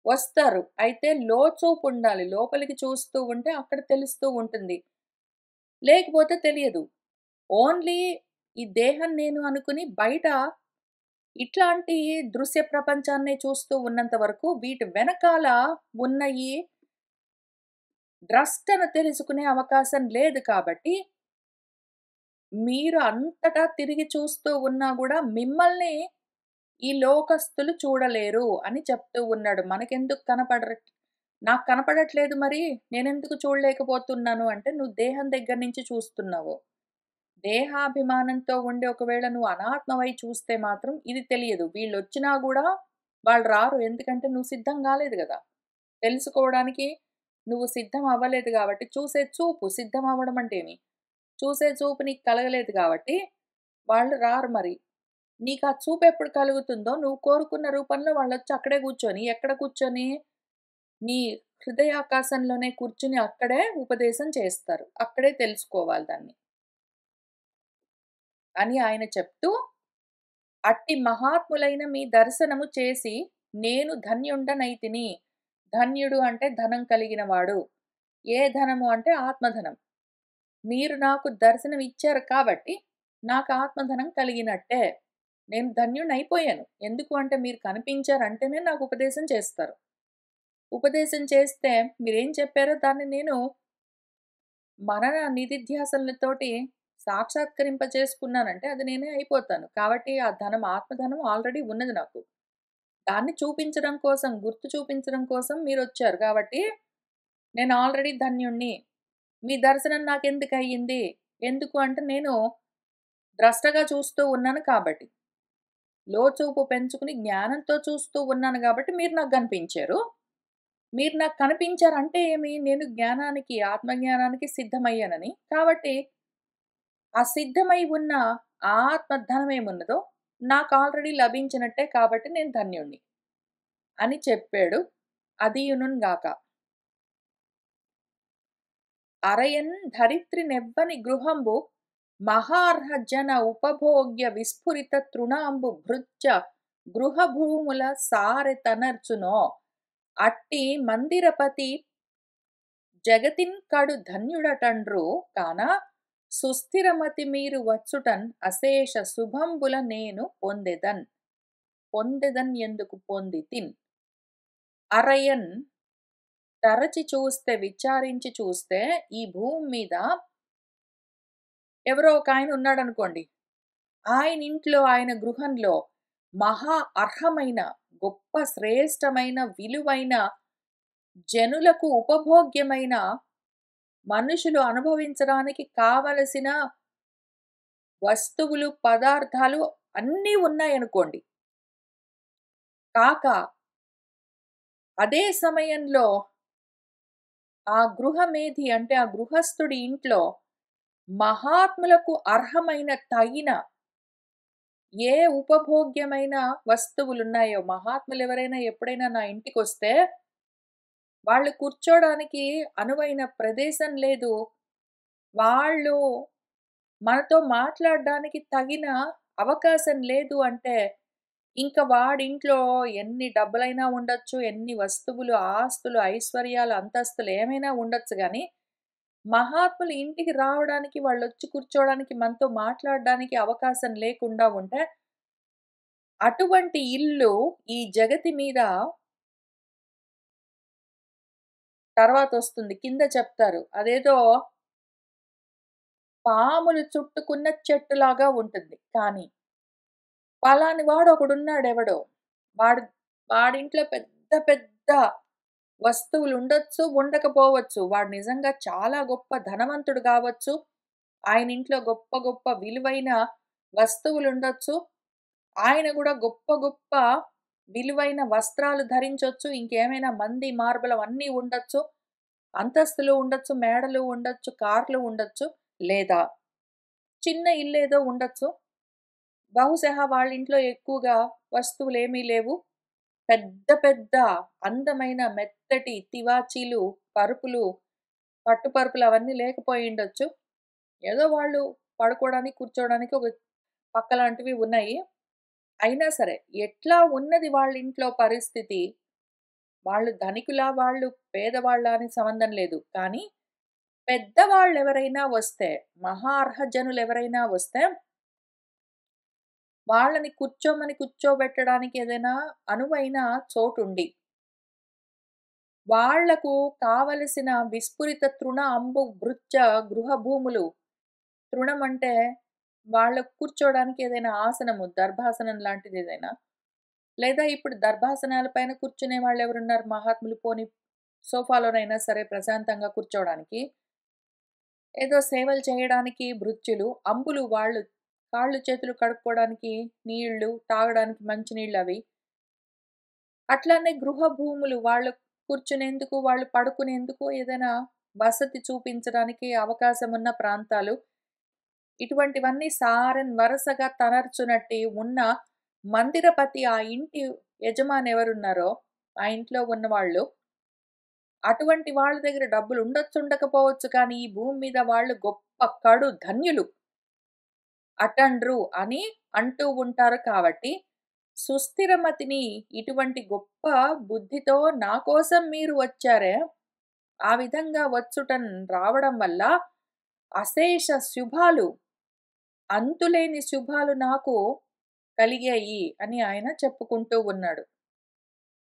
వస్తారు. అయితే లోచూపుండాలి. లోపలికి చూస్తూ ఉంటే అక్కడ తెలుస్తూ ఉంటుంది. లేకపోతే తెలియదు. ఓన్లీ ఈ దేహం నేను అనుకుని బయట ఇట్లాంటి దృశ్య ప్రపంచాన్నే చూస్తూ ఉన్నంత వరకు వీటి వెనకాల ఉన్న ఈ ద్రష్టను తెలుసుకునే అవకాశం లేదు కాబట్టి, మీరు అంతటా తిరిగి చూస్తూ ఉన్నా గూడా మిమ్మల్ని ఈ లోకస్తులు చూడలేరు అని చెప్తూ ఉన్నాడు. మనకెందుకు నాకు కనపడట్లేదు మరి నేనెందుకు చూడలేకపోతున్నాను అంటే, నువ్వు దేహం దగ్గర నుంచి చూస్తున్నావు. దేహాభిమానంతో ఉండి ఒకవేళ నువ్వు అనాత్మవై చూస్తే మాత్రం ఇది తెలియదు. వీళ్ళొచ్చినా గూడా వాళ్ళు రారు. ఎందుకంటే నువ్వు సిద్ధం గాలేదు గదా! తెలుసుకోవడానికి నువ్వు సిద్ధం అవ్వలేదు గాబట్టి, చూసే చూపు సిద్ధం అవ్వడం అంటే ఏమి? చూసే చూపు నీకు కలగలేదు గాబట్టి, వాళ్ళు రారు మరి. నీకా చూపెప్పుడు కలుగుతుందో, నువ్వు కోరుకున్న రూపంలో వాళ్ళొచ్చి అక్కడే కూర్చొని, ఎక్కడ కూర్చొని? నీ హృదయాకాశంలోనే కూర్చుని అక్కడే ఉపదేశం చేస్తారు. అక్కడే తెలుసుకోవాలి దాన్ని. అని ఆయన చెప్తూ, అట్టి మహాత్ములైన మీ దర్శనము చేసి, నేను ధన్యుండనైతిని. ధన్యుడు అంటే ధనం కలిగినవాడు. ఏ ధనము అంటే ఆత్మధనం. మీరు నాకు దర్శనం ఇచ్చారు కాబట్టి, నాకు ఆత్మధనం కలిగినట్టే. నేను ధన్యుడినయిపోయాను. ఎందుకు అంటే మీరు కనిపించారంటేనే నాకు ఉపదేశం చేస్తారు. ఉపదేశం చేస్తే మీరేం చెప్పారో దాన్ని నేను మనన నిధిధ్యాసనలతోటి సాక్షాత్కరింపజేసుకున్నానంటే అది నేనే అయిపోతాను. కాబట్టి ఆ ధనం ఆత్మధనం ఆల్రెడీ ఉన్నది నాకు. దాన్ని చూపించడం కోసం, గుర్తు చూపించడం కోసం మీరొచ్చారు కాబట్టి, నేను ఆల్రెడీ ధన్యుడిని. మీ దర్శనం నాకెందుకయ్యింది? ఎందుకు అంటే నేను ద్రష్టగా చూస్తూ ఉన్నాను కాబట్టి. లోచూపు పెంచుకుని జ్ఞానంతో చూస్తూ ఉన్నాను గాబట్టి మీరు నాకు గనిపించారు. మీరు నాకు కనిపించారంటే ఏమి? నేను జ్ఞానానికి, ఆత్మజ్ఞానానికి సిద్ధమయ్యానని. కాబట్టి ఆ సిద్ధమై ఉన్న ఆ ఆత్మధనమేమున్నదో నాకు ఆల్రెడీ లభించినట్టే కాబట్టి నేను ధన్యుడిని అని చెప్పాడు. అదియునున్ గాక. అరయన్ ధరిత్రినెవ్వని గృహంబు మహార్హజన ఉపభోగ్య విస్ఫురిత తృణాంబు భృత్య గృహభూముల సారెతనర్చునో అట్టి మందిరపతి జగతిన్ కడు ధన్యుడటండ్రు కాన సుస్థిరమతి మీరు వచ్చుటన్ అశేష శుభంబుల నేను పొందెదన్. పొందెదన్ ఎందుకు పొందితిన్. అరయన్ తరచి చూస్తే, విచారించి చూస్తే ఈ భూమి మీద ఎవరో ఒక ఆయన ఉన్నాడనుకోండి. ఆయన ఇంట్లో, ఆయన గృహంలో మహా అర్హమైన, గొప్ప శ్రేష్టమైన, విలువైన, జనులకు ఉపభోగ్యమైన, మనుషులు అనుభవించడానికి కావలసిన వస్తువులు, పదార్థాలు అన్నీ ఉన్నాయనుకోండి. కాక అదే సమయంలో ఆ గృహమేధి అంటే ఆ గృహస్థుడి ఇంట్లో మహాత్ములకు అర్హమైన తగిన ఏ ఉపభోగ్యమైన వస్తువులున్నాయో, మహాత్ములెవరైనా ఎప్పుడైనా నా ఇంటికొస్తే వాళ్ళు కూర్చోడానికి అనువైన ప్రదేశం లేదు. వాళ్ళు మనతో మాట్లాడడానికి తగిన అవకాశం లేదు అంటే, ఇంక వాడింట్లో ఎన్ని డబ్బులైనా ఉండొచ్చు, ఎన్ని వస్తువులు, ఆస్తులు, ఐశ్వర్యాలు, అంతస్తులు ఏమైనా ఉండొచ్చు గానీ, మహాత్ములు ఇంటికి రావడానికి, వాళ్ళొచ్చి కూర్చోడానికి, మనతో మాట్లాడడానికి అవకాశం లేకుండా ఉంటే, అటువంటి ఇల్లు ఈ జగతి మీద తర్వాతొస్తుంది. కింద చెప్తారు. అదేదో పాములు చుట్టుకున్న చెట్టులాగా ఉంటుంది. కానీ, పలాని వాడొకడున్నాడెవడో. వాడు వాడింట్లో పెద్ద పెద్ద వస్తువులుండొచ్చు, ఉండకపోవచ్చు. వాడు నిజంగా చాలా గొప్ప ధనవంతుడు గావచ్చు. ఆయనింట్లో గొప్ప గొప్ప విలువైన వస్తువులుండొచ్చు. ఆయన గూడా గొప్ప గొప్ప విలువైన వస్త్రాలు ధరించొచ్చు. ఇంకేమైనా మంది మార్బలం అన్నీ ఉండొచ్చు. అంతస్తులు ఉండొచ్చు, మేడలు ఉండొచ్చు, కార్లు ఉండొచ్చు. లేదా చిన్న ఇల్లేదో ఉండొచ్చు. బహుశಃ వాళ్ళింట్లో ఎక్కువగా వస్తువులేమీ లేవు. పెద్ద పెద్ద అందమైన మెత్తటి తివాచీలు, పరుపులు, పట్టు పరుపులు అవన్నీ లేకపోయుండొచ్చు. ఏదో వాళ్ళు పడుకోవడానికి, కూర్చోవడానికి ఒక పక్కలాంటివి ఉన్నాయి. అయినా సరే, ఎట్లా ఉన్నది వాళ్ళింట్లో పరిస్థితి, వాళ్ళు ధనికులా, వాళ్ళు పేదవాళ్ళా అని సంబంధం లేదు. కానీ పెద్దవాళ్ళెవరైనా వస్తే, మహా అర్హజనులెవరైనా వస్తే, వాళ్ళని కూర్చోబెట్టడానికి ఏదైనా అనువైన చోటుండి, వాళ్లకు కావలసిన విస్ఫురిత తృణ అంబు భృత్య గృహ భూములు, తృణం అంటే వాళ్ళకు కూర్చోడానికి ఏదైనా ఆసనము, దర్భాసనం లాంటిదేదైనా, లేదా ఇప్పుడు దర్భాసనాల పైన కూర్చునే వాళ్ళెవరున్నారు మహాత్ములు, పోనీ సోఫాలోనైనా సరే ప్రశాంతంగా కూర్చోవడానికి. ఏదో సేవలు చేయడానికి భృత్యులు, అంబులు వాళ్ళు కాళ్ళు చేతులు కడుక్కోవడానికి నీళ్ళు, తాగడానికి మంచినీళ్ళవి. అట్లానే గృహ భూములు వాళ్ళు కూర్చునేందుకు, వాళ్ళు పడుకునేందుకు ఏదైనా వసతి చూపించడానికి అవకాశమున్న ప్రాంతాలు. ఇటువంటివన్నీ సారెన్ వరసగా తనర్చునట్టి ఉన్న మందిరపతి, ఆ ఇంటి యజమాని ఎవరున్నారో, ఆ ఇంట్లో ఉన్నవాళ్ళు, అటువంటి వాళ్ళ దగ్గర డబ్బులు ఉండొచ్చు, ఉండకపోవచ్చు. కానీ ఈ భూమి మీద వాళ్ళు గొప్ప కడు ధన్యులు అటండ్రు అని అంటూ ఉంటారు కాబట్టి, సుస్థిరమతిని ఇటువంటి గొప్ప బుద్ధితో నా కోసం మీరు వచ్చారే, ఆ విధంగా రావడం వల్ల అశేష శుభాలు, అంతులేని శుభాలు నాకు కలిగాయి అని ఆయన చెప్పుకుంటూ ఉన్నాడు.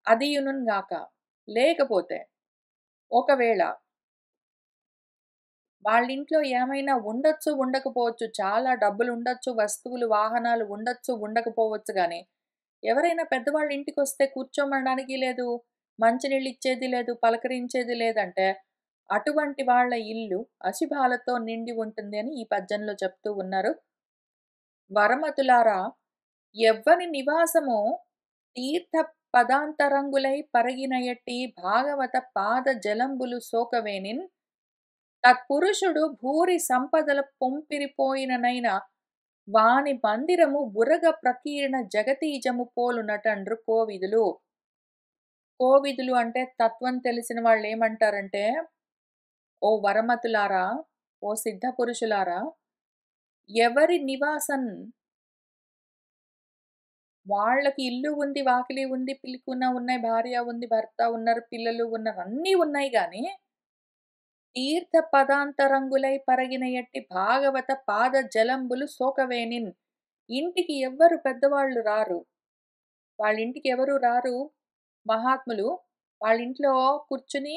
అదియునుగాక. లేకపోతే ఒకవేళ వాళ్ళింట్లో ఏమైనా ఉండొచ్చు, ఉండకపోవచ్చు. చాలా డబ్బులుండొచ్చు, వస్తువులు, వాహనాలు ఉండొచ్చు, ఉండకపోవచ్చు గానీ, ఎవరైనా పెద్దవాళ్ళు ఇంటికొస్తే కూర్చోమనడానికి లేదు, మంచినీళ్ళిచ్చేది లేదు, పలకరించేది లేదంటే, అటువంటి వాళ్ళ ఇల్లు అశుభాలతో నిండి ఉంటుంది అని ఈ పద్యంలో చెప్తూ ఉన్నారు. వరమతులారా, ఎవ్వని నివాసము తీర్థ పదాంతరంగులై పరగినయట్టి భాగవత పాద జలంబులు సోకవేనిన్, తత్పురుషుడు భూరి సంపదల పొంపిరిపోయిననైన వాని మందిరము బురగ ప్రకీర్ణ జగతీజము పోలునటండ్రు కోవిదులు. కోవిదులు అంటే తత్వం తెలిసిన వాళ్ళేమంటారంటే, ఓ వరమతులారా, ఓ సిద్ధ పురుషులారా, ఎవరి నివాసం వాళ్ళకి ఇల్లు ఉంది, వాకిలి ఉంది, పిలికున ఉన్నాయి, భార్య ఉంది, భర్త ఉన్నారు, పిల్లలు ఉన్నారు, అన్నీ ఉన్నాయి గానీ, తీర్థ పదాంతరంగులై పరగిన ఎట్టి భాగవత పాద జలంబులు సోకవేనిన్, ఇంటికి ఎవ్వరు పెద్దవాళ్ళు రారు. వాళ్ళింటికి ఎవరు రారు మహాత్ములు. వాళ్ళింట్లో కూర్చుని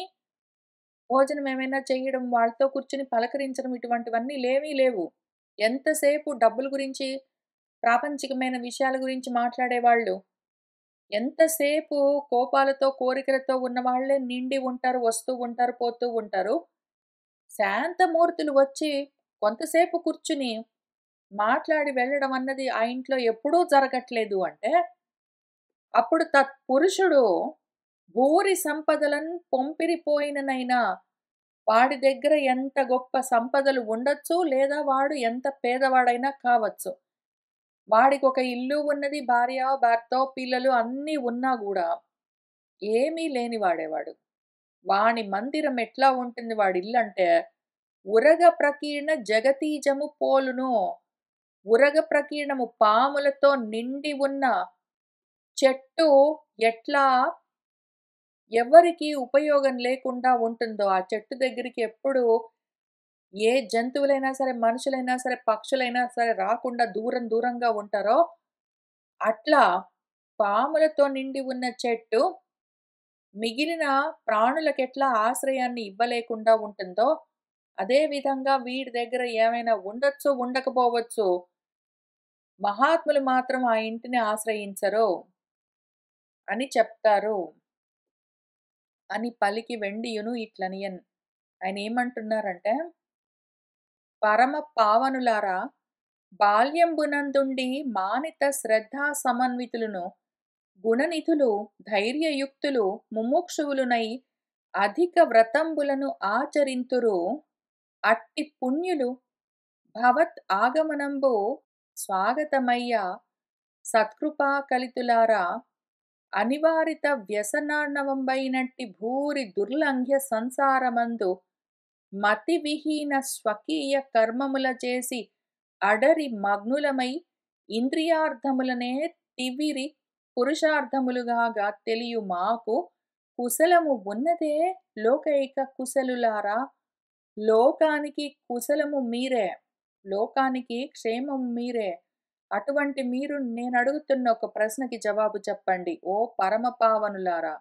భోజనం ఏమైనా చేయడం, వాళ్ళతో కూర్చుని పలకరించడం ఇటువంటివన్నీ లేవీ లేవు. ఎంతసేపు డబ్బుల గురించి, ప్రాపంచికమైన విషయాల గురించి మాట్లాడేవాళ్ళు. ఎంతసేపు కోపాలతో, కోరికలతో ఉన్నవాళ్ళే నిండి ఉంటారు, వస్తూ ఉంటారు, పోతూ ఉంటారు. శాంతమూర్తులు వచ్చి కొంతసేపు కూర్చుని మాట్లాడి వెళ్ళడం అన్నది ఆ ఇంట్లో ఎప్పుడూ జరగట్లేదు అంటే, అప్పుడు తత్పురుషుడు భూరి సంపదలన్ పొంపిరిపోయిననైనా వాడి దగ్గర ఎంత గొప్ప సంపదలు ఉండొచ్చు, లేదా వాడు ఎంత పేదవాడైనా కావచ్చు. వాడికొక ఇల్లు ఉన్నది, భార్య, భర్తో, పిల్లలు అన్నీ ఉన్నా గూడా ఏమీ లేనివాడే వాడు. వాని మందిరం ఎట్లా ఉంటుంది వాడిల్లంటే, ఉరగ ప్రకీర్ణ జగతీజము పోలును. ఉరగ ప్రకీర్ణము పాములతో నిండి ఉన్న చెట్టు ఎట్లా ఎవ్వరికీ ఉపయోగం లేకుండా ఉంటుందో, ఆ చెట్టు దగ్గరికి ఎప్పుడు ఏ జంతువులైనా సరే, మనుషులైనా సరే, పక్షులైనా సరే రాకుండా దూరం దూరంగా ఉంటారో, అట్లా పాములతో నిండి ఉన్న చెట్టు మిగిలిన ప్రాణులకెట్లా ఆశ్రయాన్ని ఇవ్వలేకుండా ఉంటుందో, అదే విధంగా వీడి దగ్గర ఏమైనా ఉండొచ్చు, ఉండకపోవచ్చు. మహాత్ములు మాత్రం ఆ ఇంటిని ఆశ్రయించరు అని చెప్తారు. అని పలికి వెండియును ఇట్లనియన్. ఆయనేమంటున్నారంటే, పరమ పావనులారా! బాల్యంబునందుండి మానిత శ్రద్ధా సమన్వితులును, గుణనిధులు, ధైర్యయుక్తులు, ముముక్షువులునై అధిక వ్రతంబులను ఆచరింతురు. అట్టి పుణ్యులు భవత్ ఆగమనంబు స్వాగతమయ్య సత్కృపా కలితులారా! అనివారిత వ్యసనార్ణవంబైనట్టి భూరి దుర్లంఘ్య సంసారమందు మతి విహీన స్వకీయ కర్మముల చేసి అడరి మగ్నులమై ఇంద్రియార్థములనే తివిరి పురుషార్థములుగాగా తెలియు మాకు కుశలము ఉన్నదే లోకైక కుశలులారా. లోకానికి కుశలము మీరే, లోకానికి క్షేమము మీరే. అటువంటి మీరు నేనడుగుతున్న ఒక ప్రశ్నకి జవాబు చెప్పండి. ఓ పరమపావనులారా!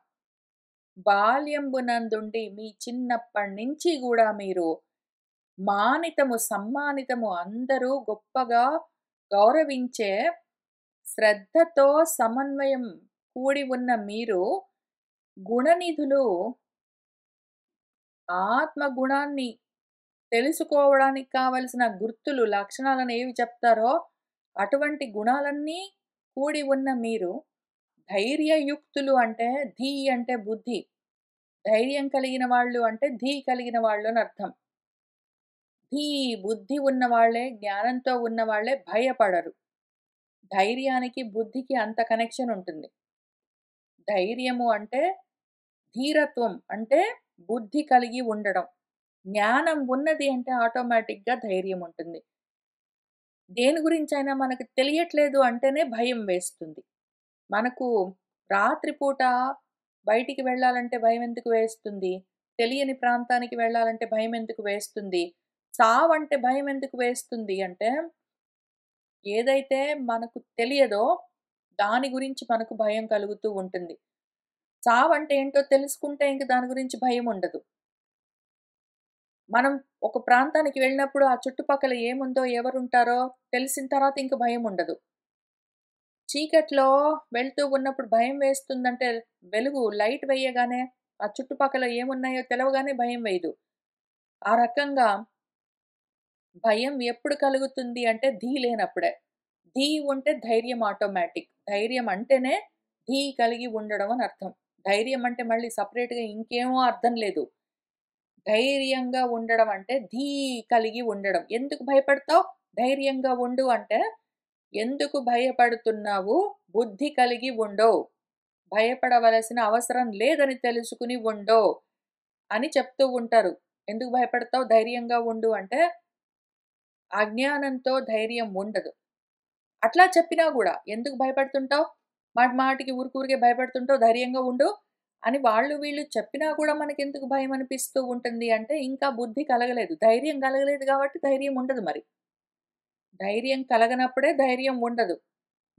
బాల్యంబునందుండి మీ చిన్నప్పటినుంచి గూడా మీరు మానితము, సమ్మానితము అందరూ గొప్పగా గౌరవించే శ్రద్ధతో సమన్వయం కూడి ఉన్న మీరు గుణనిధులు, ఆత్మ గుణాన్ని తెలుసుకోవడానికి కావలసిన గుర్తులు, లక్షణాలను ఏవి చెప్తారో అటువంటి గుణాలన్నీ కూడి ఉన్న మీరు ధైర్యయుక్తులు అంటే ధీ అంటే బుద్ధి. ధైర్యం కలిగిన వాళ్ళు అంటే ధీ కలిగిన వాళ్ళు అని అర్థం. ధీ బుద్ధి ఉన్నవాళ్ళే, జ్ఞానంతో ఉన్నవాళ్ళే భయపడరు. ధైర్యానికి, బుద్ధికి అంత కనెక్షన్ ఉంటుంది. ధైర్యము అంటే ధీరత్వం అంటే బుద్ధి కలిగి ఉండడం. జ్ఞానం ఉన్నది అంటే ఆటోమేటిక్‌గా ధైర్యం ఉంటుంది. దేని గురించైనా మనకు తెలియట్లేదు అంటేనే భయం వేస్తుంది. మనకు రాత్రి పూట బయటికి వెళ్ళాలంటే భయమెందుకు వేస్తుంది? తెలియని ప్రాంతానికి వెళ్ళాలంటే భయమెందుకు వేస్తుంది? చావంటే భయమెందుకు వేస్తుంది అంటే, ఏదైతే మనకు తెలియదో దాని గురించి మనకు భయం కలుగుతూ ఉంటుంది. చావంటే ఏంటో తెలుసుకుంటే ఇంక దాని గురించి భయముండదు. మనం ఒక ప్రాంతానికి వెళ్ళినప్పుడు ఆ చుట్టుపక్కల ఏముందో, ఎవరుంటారో తెలిసిన తర్వాత ఇంక భయముండదు. చీకట్లో వెళ్తూ ఉన్నప్పుడు భయం వేస్తుందంటే, వెలుగు లైట్ వేయగానే, ఆ చుట్టుపక్కల ఏమున్నాయో తెలవగానే భయం వేయదు. ఆ రకంగా భయం ఎప్పుడు కలుగుతుంది అంటే, ధీ లేనప్పుడే. ధీ ఉంటే ధైర్యం ఆటోమేటిక్. ధైర్యం అంటేనే ధీ కలిగి ఉండడం అని అర్థం. ధైర్యం అంటే మళ్ళీ సెపరేట్‌గా ఇంకేమో అర్థం లేదు. ధైర్యంగా ఉండడం అంటే ధీ కలిగి ఉండడం. ఎందుకు భయపడతావు? ధైర్యంగా ఉండు అంటే, ఎందుకు భయపడుతున్నావు? బుద్ధి కలిగి ఉండు. భయపడవలసిన అవసరం లేదని తెలుసుకుని ఉండు అని చెప్తూ ఉంటారు. ఎందుకు భయపడతావు? ధైర్యంగా ఉండు అంటే, అజ్ఞానంతో ధైర్యం ఉండదు. అట్లా చెప్పినా గూడా, ఎందుకు భయపడుతుంటావు? మాటి మాటికి ఊరికే భయపడుతుంటావు, ధైర్యంగా ఉండు అని వాళ్ళు వీళ్ళు చెప్పినా గూడా మనకెందుకు భయమనిపిస్తూ ఉంటుంది అంటే, ఇంకా బుద్ధి కలగలేదు. ధైర్యం కలగలేదు గాబట్టి ధైర్యం ఉండదు మరి. ధైర్యం కలగనప్పుడే ధైర్యం ఉండదు.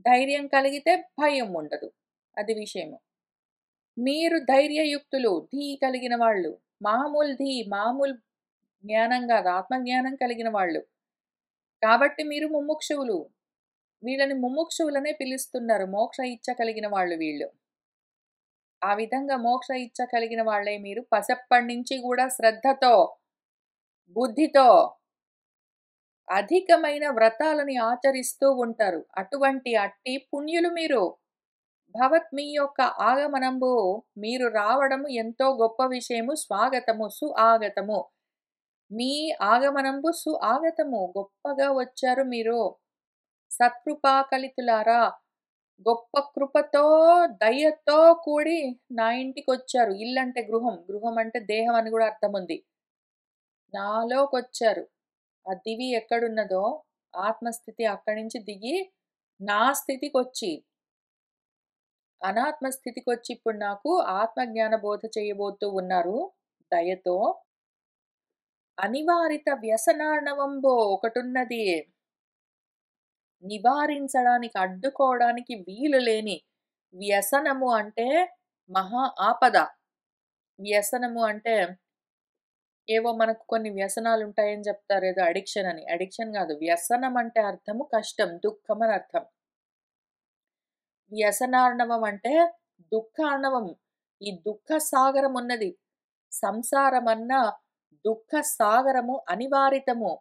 ధైర్యం కలిగితే భయం ఉండదు. అది విషయము. మీరు ధైర్యయుక్తులు, ధీ కలిగిన వాళ్ళు. మామూలు జ్ఞానం గాదు. ఆత్మజ్ఞానం కలిగిన వాళ్ళు. కాబట్టి మీరు ముముక్షువులు. వీళ్ళని ముముక్షువులనే పిలుస్తున్నారు. మోక్ష ఇచ్చ కలిగిన వాళ్ళు వీళ్ళు. ఆ విధంగా మోక్ష ఇచ్చ కలిగిన వాళ్ళే మీరు. పసప్పటి నుంచి గూడా శ్రద్ధతో, బుద్ధితో అధికమైన వ్రతాలని ఆచరిస్తూ ఉంటారు. అట్టి పుణ్యులు మీరు. మీ యొక్క ఆగమనంబు మీరు రావడము ఎంతో గొప్ప విషయము. స్వాగతము, సుఆగతము. మీ ఆగమనంబు సుఆగతము. గొప్పగా వచ్చారు మీరు. సత్కృపాకలితులారా, గొప్ప కృపతో, దయతో కూడి నా ఇంటికొచ్చారు. ఇల్లంటే గృహం. గృహం అంటే దేహం అని గూడా అర్థముంది. నాలోకొచ్చారు. ఆ దివి ఎక్కడున్నదో ఆత్మస్థితి అక్కడి నుంచి దిగి నా స్థితికొచ్చి, అనాత్మ స్థితికొచ్చి ఇప్పుడు నాకు ఆత్మజ్ఞాన బోధ చేయబోతూ ఉన్నారు దయతో. అనివారిత వ్యసనార్ణవంబో ఒకటున్నది. నివారించడానికి, అడ్డుకోవడానికి వీలు లేని వ్యసనము అంటే మహా ఆపద. వ్యసనము అంటే ఏవో మనకు కొన్ని వ్యసనాలుంటాయని జెప్తారు. ఏదో అడిక్షన్ అని. అడిక్షన్ గాదు. వ్యసనం అంటే అర్థము కష్టం, దుఃఖం అని అర్థం. వ్యసనార్ణవం అంటే దుఃఖార్ణవం. ఈ దుఃఖ సాగరం ఉన్నది. సంసారమన్న దుఃఖ సాగరము అనివారితము.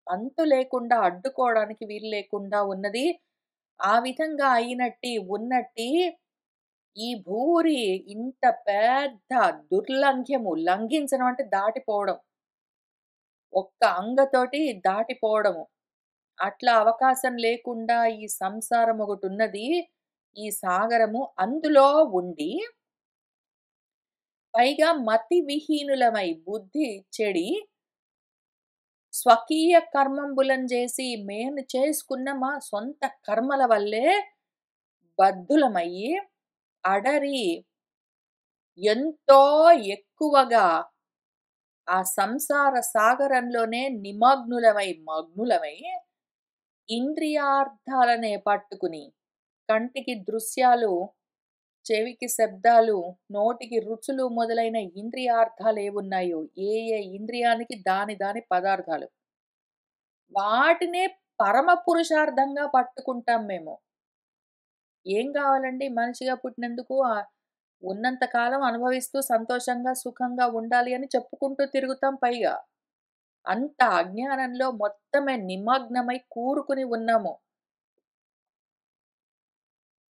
అంతు లేకుండా అడ్డుకోవడానికి వీలు లేకుండా ఉన్నది. ఆ విధంగా అయినట్టి, ఉన్నట్టి ఈ భూరి ఇంత పెద్ద దుర్లంఘ్యము, లంఘించడం అంటే దాటిపోవడం. ఒక్క అంగతోటి దాటిపోవడము. అట్లా అవకాశం లేకుండా ఈ సంసారం ఒకటున్నది. ఈ సాగరము అందులో ఉండి, పైగా మతి విహీనులమై బుద్ధి చెడి, స్వకీయ కర్మంబులను జేసి మేము చేసుకున్న మా సొంత కర్మల వల్లే బద్ధులమయ్యి, అడరి ఎంతో ఎక్కువగా ఆ సంసార సాగరంలోనే మగ్నులమై ఇంద్రియార్థాలనే పట్టుకుని, కంటికి దృశ్యాలు, చెవికి శబ్దాలు, నోటికి రుచులు మొదలైన ఇంద్రియార్థాలేవున్నాయో, ఏ ఏ ఇంద్రియానికి దాని దాని పదార్థాలు. వాటినే పరమ పురుషార్థంగా పట్టుకుంటాం మేము. ఏం గావాలండి మనిషిగా పుట్టినందుకు ఉన్నంత కాలం అనుభవిస్తూ సంతోషంగా, సుఖంగా ఉండాలి అని చెప్పుకుంటూ తిరుగుతాం పైగా. అంత అజ్ఞానంలో మొత్తమే నిమగ్నమై కూరుకుని ఉన్నాము.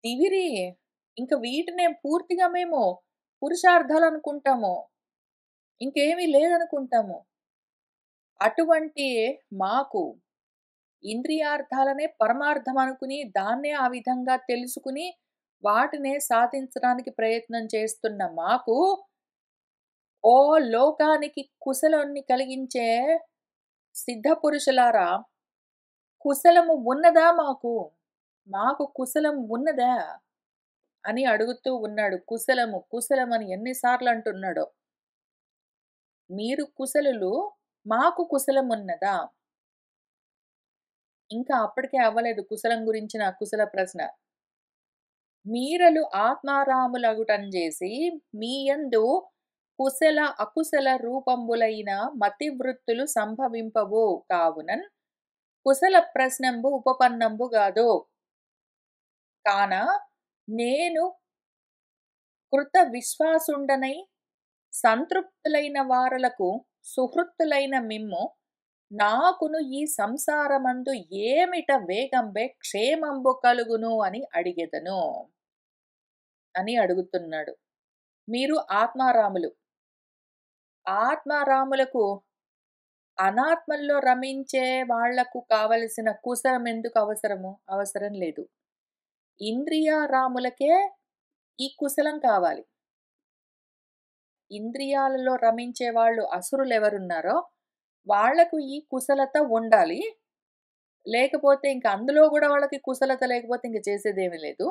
తివిరి ఇంక వీటినే పూర్తిగా మేము పురుషార్థాలనుకుంటాము. ఇంకేమీ లేదనుకుంటాము. అటువంటి మాకు ఇంద్రియార్థాలనే పరమార్థం అనుకుని, దాన్నే ఆ విధంగా తెలుసుకుని, వాటినే సాధించడానికి ప్రయత్నం చేస్తున్న మాకు, ఓ లోకానికి కుశలాన్ని కలిగించే సిద్ధపురుషులారా! కుశలము ఉన్నదా మాకు? మాకు కుశలం ఉన్నదా? అని అడుగుతూ ఉన్నాడు. కుశలము, కుశలమని ఎన్ని సార్లంటున్నాడో. మీరు కుశలులు, మాకు కుశలమున్నదా? ఇంకా అప్పటికే అవ్వలేదు కుశలం గురించిన కుశల ప్రశ్న. మీరలు ఆత్మారాములగుటంజేసి, మీయందు కుశల అకుశల రూపంబులైన మతివృత్తులు సంభవింపవు కావునన్ కుశల ప్రశ్నంబు ఉపపన్నంబు గాదు. కాన నేను కృత విశ్వాసుండనై సంతృప్తులైన వారలకు సుహృత్తులైన మిమ్ము నాకును ఈ సంసారమందు ఏమిట వేగంబే క్షేమంబు కలుగును అని అడిగెదను అని అడుగుతున్నాడు. మీరు ఆత్మారాములు. ఆత్మారాములకు అనాత్మల్లో రమించే వాళ్లకు కావలసిన కుశలం ఎందుకు అవసరము? అవసరం లేదు. ఇంద్రియారాములకే ఈ కుశలం కావాలి. ఇంద్రియాలలో రమించే వాళ్ళు అసురులెవరున్నారో వాళ్లకు ఈ కుశలత ఉండాలి. లేకపోతే ఇంక అందులో గూడా వాళ్ళకి కుశలత లేకపోతే ఇంక చేసేదేమీ లేదు.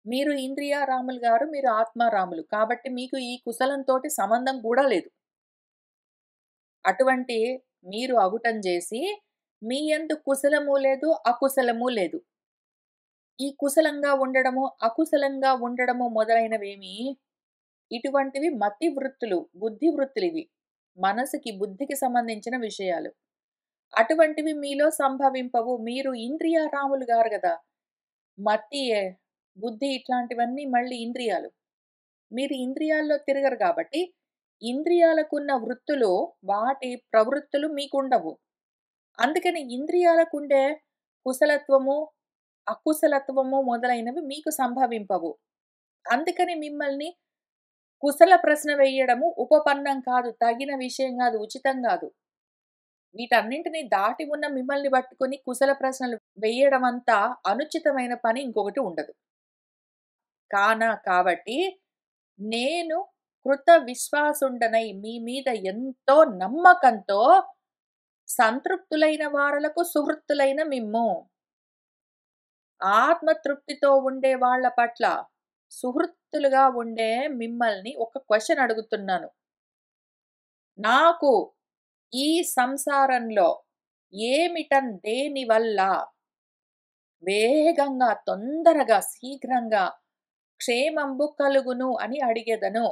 మీరు ఇంద్రియారాములు గారు, మీరు ఆత్మారాములు. కాబట్టి మీకు ఈ కుశలంతోటి సంబంధం కూడా లేదు. అటువంటి మీరు అగుటం జేసి, మీ యందు కుశలము లేదు, అకుశలము లేదు. ఈ కుశలంగా ఉండడము, అకుశలంగా ఉండడము మొదలైనవేమి ఇటువంటివి మతి వృత్తులు, బుద్ధి వృత్తులివి. మనసుకి, బుద్ధికి సంబంధించిన విషయాలు. అటువంటివి మీలో సంభవింపవు. మీరు ఇంద్రియారాములు గారు గదా! మతి, బుద్ధి ఇట్లాంటివన్నీ మళ్ళీ ఇంద్రియాలు. మీరు ఇంద్రియాల్లో తిరగరు గాబట్టి, ఇంద్రియాలకున్న వృత్తులు, వాటి ప్రవృత్తులు మీకుండవు. అందుకని ఇంద్రియాలకుండే కుశలత్వము, అకుశలత్వము మొదలైనవి మీకు సంభవింపవు. అందుకని మిమ్మల్ని కుశల ప్రశ్న వేయడము ఉపపన్నం కాదు, తగిన విషయం గాదు, ఉచితం గాదు. వీటన్నింటిని దాటి ఉన్న మిమ్మల్ని పట్టుకొని కుశల ప్రశ్నలు వేయడమంతా అనుచితమైన పని ఇంకొకటి ఉండదు. కాబట్టి నేను కృత విశ్వాసుండనై మీ మీద ఎంతో నమ్మకంతో సంతృప్తులైన వారలకు సుహృత్తులైన మిమ్ము. ఆత్మతృప్తితో ఉండే వాళ్ళ పట్ల సుహృత్తులుగా ఉండే మిమ్మల్ని ఒక క్వెషన్ అడుగుతున్నాను. నాకు ఈ సంసారంలో దేనివల్ల వేగంగా, తొందరగా, శీఘ్రంగా క్షేమంబు కలుగును అని అడిగెదను.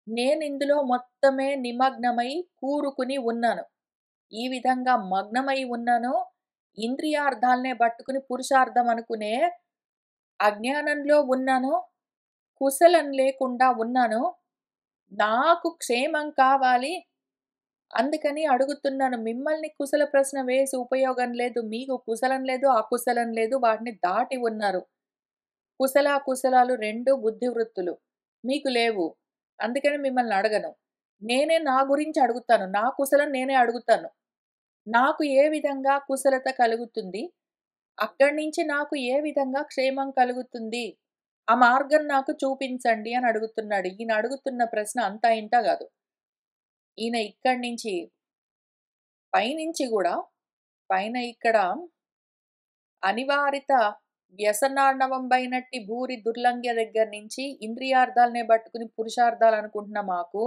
నేనిందులో మొత్తమే నిమగ్నమై కూరుకుని ఉన్నాను. ఈ విధంగా మగ్నమై ఉన్నాను. ఇంద్రియార్థాలనే పట్టుకుని పురుషార్థం అనుకునే అజ్ఞానంలో ఉన్నాను. కుశలం లేకుండా ఉన్నాను. నాకు క్షేమం కావాలి. అందుకని అడుగుతున్నాను. మిమ్మల్ని కుశల ప్రశ్న వేసి ఉపయోగం లేదు. మీకు కుశలం లేదు, అకుశలం లేదు. వాటిని దాటి ఉన్నారు. కుశలాకుశలాలు 2 బుద్ధి వృత్తులు. మీకు లేవు. అందుకని మిమ్మల్ని అడగను. నేనే నా గురించి అడుగుతాను. నా కుశలం నేనే అడుగుతాను. నాకు ఏ విధంగా కుశలత కలుగుతుంది? అక్కడి నుంచి నాకు ఏ విధంగా క్షేమం కలుగుతుంది? ఆ మార్గం నాకు చూపించండి అని అడుగుతున్నాడు. ఈయన అడుగుతున్న ప్రశ్న అంతా ఇంతా గాదు. ఈయన ఇక్కడి నుంచి పైనుంచి గూడా పైన ఇక్కడ అనివారిత వ్యసనార్ణవంబైనట్టి భూరి దుర్లంఘ్య దగ్గర నుంచి ఇంద్రియార్థాలనే పట్టుకుని పురుషార్థాలనుకుంటున్న మాకు,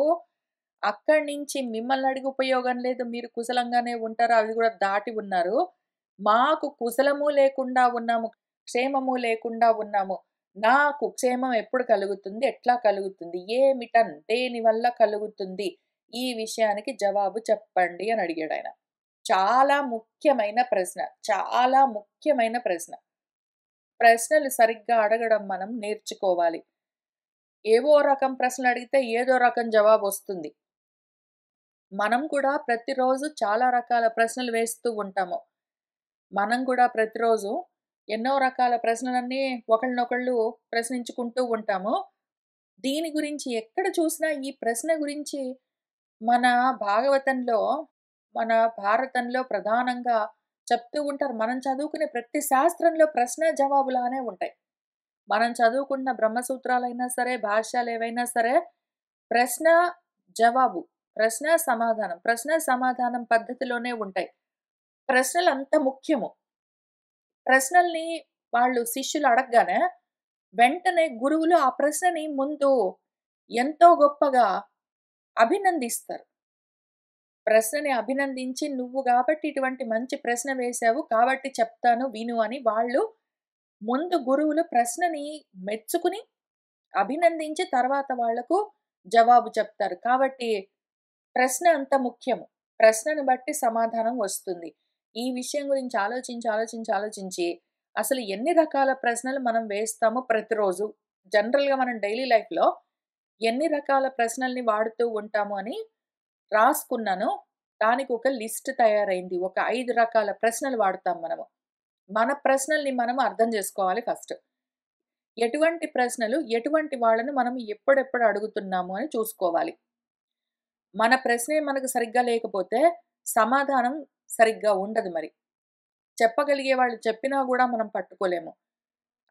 అక్కడి నుంచి మిమ్మల్ని అడిగి ఉపయోగం లేదు. మీరు కుశలంగానే ఉంటారు. అవి గూడా దాటి ఉన్నారు. మాకు కుశలము లేకుండా ఉన్నాము. క్షేమము లేకుండా ఉన్నాము. నాకు క్షేమం ఎప్పుడు కలుగుతుంది? ఎట్లా కలుగుతుంది? దేనివల్ల కలుగుతుంది? ఈ విషయానికి జవాబు చెప్పండి అని అడిగాడాయన. చాలా ముఖ్యమైన ప్రశ్న. చాలా ముఖ్యమైన ప్రశ్న. ప్రశ్నలు సరిగ్గా అడగడం మనం నేర్చుకోవాలి. ఏవో రకం ప్రశ్నలడిగితే ఏదో రకం జవాబొస్తుంది. మనం కూడా ప్రతిరోజు చాలా రకాల ప్రశ్నలు వేస్తూ ఉంటాము. మనం కూడా ప్రతిరోజు ఎన్నో రకాల ప్రశ్నలన్నీ ఒకళ్ళనొకళ్ళు ప్రశ్నించుకుంటూ ఉంటాము. దీని గురించి ఎక్కడ చూసినా ఈ ప్రశ్న గురించి మన భాగవతంలో, మన భారతంలో ప్రధానంగా చెప్తూ ఉంటారు. మనం చదువుకునే ప్రతి శాస్త్రంలో ప్రశ్న జవాబులానే ఉంటాయి. మనం చదువుకున్న బ్రహ్మసూత్రాలైనా సరే, భాష్యాలేవైనా సరే ప్రశ్న, జవాబు, ప్రశ్న, సమాధానం, ప్రశ్న, సమాధానం పద్ధతిలోనే ఉంటాయి. ప్రశ్నలు అంత ముఖ్యము. ప్రశ్నల్ని వాళ్ళు శిష్యులు అడగగానే వెంటనే గురువులు ఆ ప్రశ్నని ముందు ఎంతో గొప్పగా అభినందిస్తారు. ప్రశ్నని అభినందించి నువ్వు గాబట్టి ఇటువంటి మంచి ప్రశ్న వేశావు కాబట్టి చెప్తాను విను అని వాళ్ళు ముందు గురువులు ప్రశ్నని మెచ్చుకుని, అభినందించి తర్వాత వాళ్లకు జవాబు చెప్తారు. కాబట్టి ప్రశ్న అంత ముఖ్యము. ప్రశ్నను బట్టి సమాధానం వస్తుంది. ఈ విషయం గురించి ఆలోచించి అసలు ఎన్ని రకాల ప్రశ్నలు మనం వేస్తామో ప్రతిరోజు, జనరల్‌గా మనం డైలీ లైఫ్‌లో ఎన్ని రకాల ప్రశ్నల్ని వాడుతూ ఉంటాము అని రాసుకున్నాను. దానికి ఒక లిస్ట్ తయారైంది. ఒక 5 రకాల ప్రశ్నలు వాడతాం మనము. మన ప్రశ్నల్ని మనం అర్థం చేసుకోవాలి ఫస్ట్. ఎటువంటి ప్రశ్నలు, ఎటువంటి వాళ్ళని మనం ఎప్పుడెప్పుడు అడుగుతున్నాము అని చూసుకోవాలి. మన ప్రశ్నే మనకు సరిగ్గా లేకపోతే సమాధానం సరిగ్గా ఉండదు మరి. చెప్పగలిగే వాళ్ళు చెప్పినా గూడా మనం పట్టుకోలేము.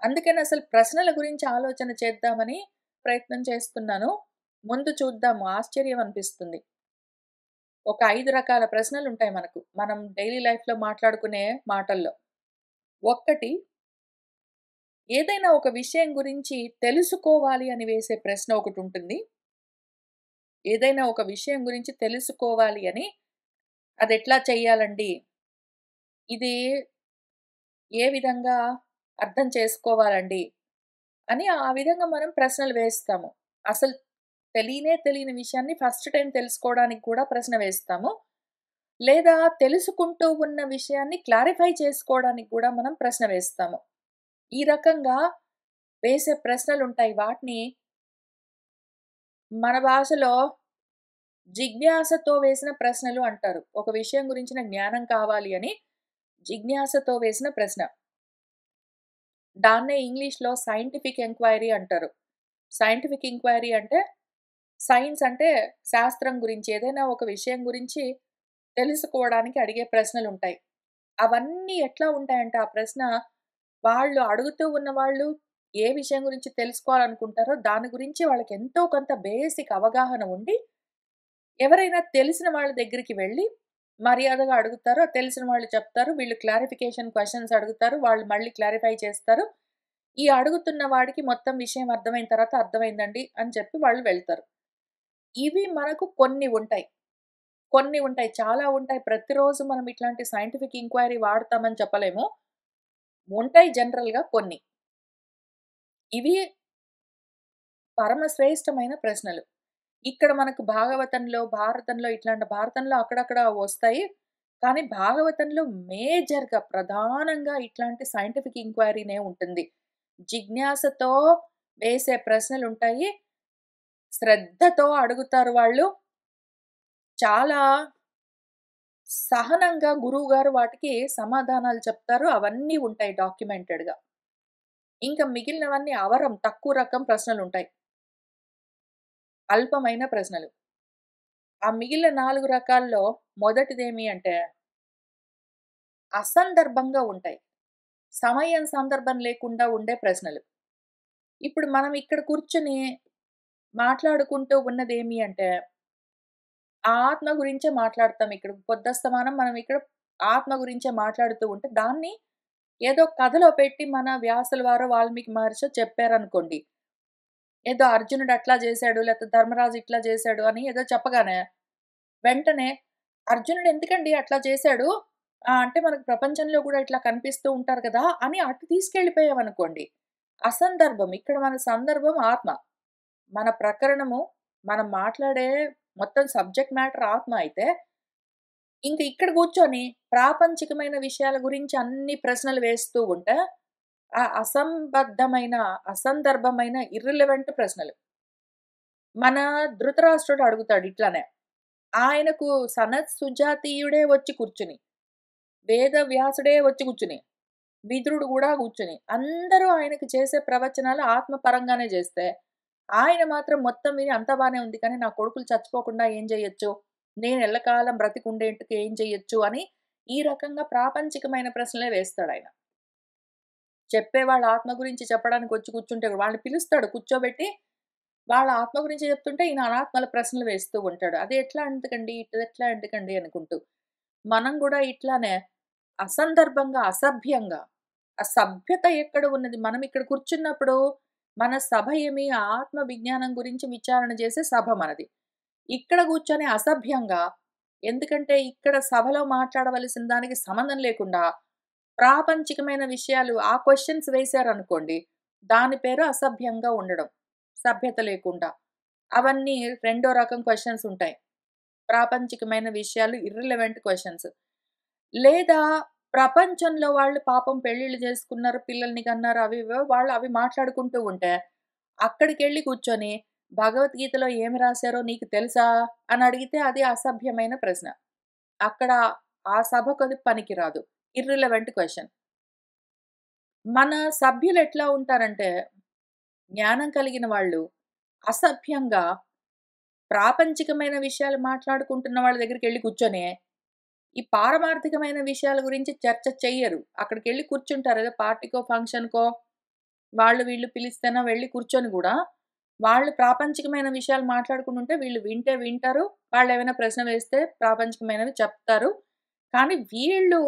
అందుకని అసలు ప్రశ్నల గురించి ఆలోచన చేద్దామని ప్రయత్నం చేస్తున్నాను. ముందు చూద్దాము, ఆశ్చర్యం అనిపిస్తుంది. ఒక 5 రకాల ప్రశ్నలుంటాయి మనకు. మనం డైలీ లైఫ్‌లో మాట్లాడుకునే మాటల్లో. ఒక్కటి, ఏదైనా ఒక విషయం గురించి తెలుసుకోవాలి అని వేసే ప్రశ్న ఒకటుంటుంది. ఏదైనా ఒక విషయం గురించి తెలుసుకోవాలి అని, అదెట్లా చెయ్యాలండి? ఇది ఏ విధంగా అర్థం చేసుకోవాలండి? అని ఆ విధంగా మనం ప్రశ్నలు వేస్తాము. అసలు తెలియని విషయాన్ని ఫస్ట్ టైమ్ తెలుసుకోవడానికి కూడా ప్రశ్న వేస్తాము. లేదా తెలుసుకుంటూ ఉన్న విషయాన్ని క్లారిఫై చేసుకోవడానికి కూడా మనం ప్రశ్న వేస్తాము. ఈ రకంగా వేసే ప్రశ్నలుంటాయి. వాటిని మన భాషలో జిజ్ఞాసతో వేసిన ప్రశ్నలు అంటారు. ఒక విషయం గురించిన జ్ఞానం కావాలి అని జిజ్ఞాసతో వేసిన ప్రశ్న. దాన్నే ఇంగ్లీష్‌లో సైంటిఫిక్ ఎంక్వైరీ అంటారు. సైంటిఫిక్ ఎంక్వైరీ అంటే సైన్స్ అంటే శాస్త్రం గురించి ఏదైనా ఒక విషయం గురించి తెలుసుకోవడానికి అడిగే ప్రశ్నలుంటాయి. అవన్నీ ఎట్లా ఉంటాయంటే ఆ ప్రశ్న వాళ్ళు అడుగుతూ ఉన్నవాళ్ళు ఏ విషయం గురించి తెలుసుకోవాలనుకుంటారో దాని గురించి వాళ్ళకి ఎంతో కొంత బేసిక్ అవగాహన ఉండి, ఎవరైనా తెలిసిన వాళ్ళ దగ్గరికి వెళ్లి మర్యాదగా అడుగుతారు. తెలిసిన వాళ్ళు చెప్తారు. వీళ్ళు క్లారిఫికేషన్ క్వెషన్స్ అడుగుతారు. వాళ్ళు మళ్ళీ క్లారిఫై చేస్తారు. ఈ అడుగుతున్న వాడికి మొత్తం విషయం అర్థమైన తర్వాత అర్థమైందండి అని చెప్పి వాళ్ళు వెళ్తారు. ఇవి మనకు కొన్ని ఉంటాయి. కొన్ని ఉంటాయి. చాలా ఉంటాయి. ప్రతిరోజు మనం ఇట్లాంటి సైంటిఫిక్ ఎంక్వైరీ వాడతామని చెప్పలేము. ఉంటాయి జనరల్‌గా కొన్ని. ఇవి పరమ శ్రేష్టమైన ప్రశ్నలు. ఇక్కడ మనకు భాగవతంలో, భారతంలో ఇట్లాంటి భారతంలో అక్కడక్కడ వస్తాయి. కానీ భాగవతంలో మేజర్‌గా ప్రధానంగా ఇట్లాంటి సైంటిఫిక్ ఎంక్వైరీనే ఉంటుంది. జిజ్ఞాసతో వేసే ప్రశ్నలుంటాయి. శ్రద్ధతో అడుగుతారు వాళ్ళు. చాలా సహనంగా గురువుగారు వాటికి సమాధానాలు చెప్తారు. అవన్నీ ఉంటాయి డాక్యుమెంటెడ్‌గా. ఇంకా మిగిలినవన్నీ అవరం తక్కువ రకం ప్రశ్నలుంటాయి. అల్పమైన ప్రశ్నలు. ఆ మిగిలిన 4 రకాల్లో మొదటిదేమి అంటే అసందర్భంగా ఉంటాయి. సమయం, సందర్భం లేకుండా ఉండే ప్రశ్నలు. ఇప్పుడు మనం ఇక్కడ కూర్చొని మాట్లాడుకుంటూ ఉన్నదేమి అంటే, ఆ ఆత్మ గురించే మాట్లాడతాం ఇక్కడ. పొద్దస్తమానం మనం ఇక్కడ ఆత్మ గురించే మాట్లాడుతూ ఉంటే, దాన్ని ఏదో కథలో పెట్టి మన వ్యాసుల వారో, వాల్మీకి మహర్షో చెప్పారనుకోండి. ఏదో అర్జునుడు అట్లా జేశాడు, లేకపోతే ధర్మరాజు ఇట్లా జేశాడు అని ఏదో చెప్పగానే, వెంటనే అర్జునుడు ఎందుకండి అట్లా చేశాడు? అంటే మనకు ప్రపంచంలో గూడా ఇట్లా కనిపిస్తూ ఉంటారు కదా! అని అటు తీసుకెళ్ళిపోయామనుకోండి. అసందర్భం. ఇక్కడ మన సందర్భం ఆత్మ. మన ప్రకరణము, మనం మాట్లాడే మొత్తం సబ్జెక్ట్ మ్యాటర్ ఆత్మ అయితే, ఇంక ఇక్కడ కూర్చొని ప్రాపంచికమైన విషయాల గురించి అన్ని ప్రశ్నలు వేస్తూ ఉంటే, ఆ అసంబద్ధమైన, అసందర్భమైన ఇర్రిలెవెంట్ ప్రశ్నలు. మన ధృతరాష్ట్రుడు అడుగుతాడు ఇట్లనే. ఆయనకు సనత్ సుజాతీయుడే వచ్చి కూర్చుని, వేదవ్యాసుడే వచ్చి కూర్చుని, విదురుడు గూడా కూర్చుని, అందరూ ఆయనకి చేసే ప్రవచనాలు ఆత్మ పరంగానే చేస్తే, ఆయన మాత్రం మొత్తం విని అంతా బానే ఉంది. కానీ నా కొడుకులు చచ్చిపోకుండా ఏం జేయొచ్చు? నేను ఎల్లకాలం బ్రతికుండేందుకు ఏం జేయొచ్చు? అని ఈ రకంగా ప్రాపంచికమైన ప్రశ్నలే వేస్తాడాయన. చెప్పేవాళ్ళు ఆత్మ గురించి చెప్పడానికి వచ్చి కూర్చుంటే వాళ్ళని పిలుస్తాడు కూర్చోబెట్టి, వాళ్ళ ఆత్మ గురించి చెప్తుంటే ఈయన అనాత్మల ప్రశ్నలు వేస్తూ ఉంటాడు. అది ఎట్లా ఎందుకండి? ఇదెట్లా ఎందుకండి? అనుకుంటూ. మనం గూడా ఇట్లానే అసందర్భంగా, అసభ్యంగా ఆ సభ్యత ఎక్కడ ఉన్నది? మనం ఇక్కడ కూర్చున్నప్పుడు మన సభ ఏమి ఆత్మ విజ్ఞానం గురించి విచారణ చేసే సభ మనది. ఇక్కడ కూర్చొని అసభ్యంగా ఎందుకంటే ఇక్కడ సభలో మాట్లాడవలసిన దానికి సంబంధం లేకుండా ప్రాపంచికమైన విషయాలు ఆ క్వెషన్స్ వేశారనుకోండి. దాని పేరు అసభ్యంగా ఉండడం. సభ్యత లేకుండా. అవన్నీ రెండో రకం క్వెషన్స్ ఉంటాయి. ప్రాపంచికమైన విషయాలు ఇర్రిలెవెంట్ క్వెషన్స్. లేదా ప్రపంచంలో వాళ్ళు పాపం పెళ్ళిళ్ళు చేసుకున్నారు, పిల్లల్ని కన్నారు అవి ఇవో వాళ్ళు అవి మాట్లాడుకుంటూ ఉంటే, అక్కడికెళ్ళి కూర్చొని భగవద్గీతలో ఏమి రాశారో నీకు తెలుసా? అని అడిగితే అది అసభ్యమైన ప్రశ్న. అక్కడ ఆ సభకది పనికిరాదు. ఇర్రిలెవెంట్ క్వెషన్. మన సభ్యులు ఎట్లా ఉంటారంటే, జ్ఞానం కలిగిన వాళ్ళు అసభ్యంగా ప్రాపంచికమైన విషయాలు మాట్లాడుకుంటున్న వాళ్ళ దగ్గరికెళ్లి కూర్చొని ఈ పారమార్థికమైన విషయాల గురించి చర్చ చెయ్యరు. అక్కడికెళ్లి కూర్చుంటారు. ఏదో పార్టీకో, ఫంక్షన్‌కో వాళ్ళు వీళ్ళు పిలిస్తేనో వెళ్లి కూర్చొని గూడా, వాళ్ళు ప్రాపంచికమైన విషయాలు మాట్లాడుకుంటుంటే వీళ్ళు వింటే వింటారు. వాళ్ళేమైనా ప్రశ్న వేస్తే ప్రాపంచికమైనవి చెప్తారు. కానీ వీళ్ళు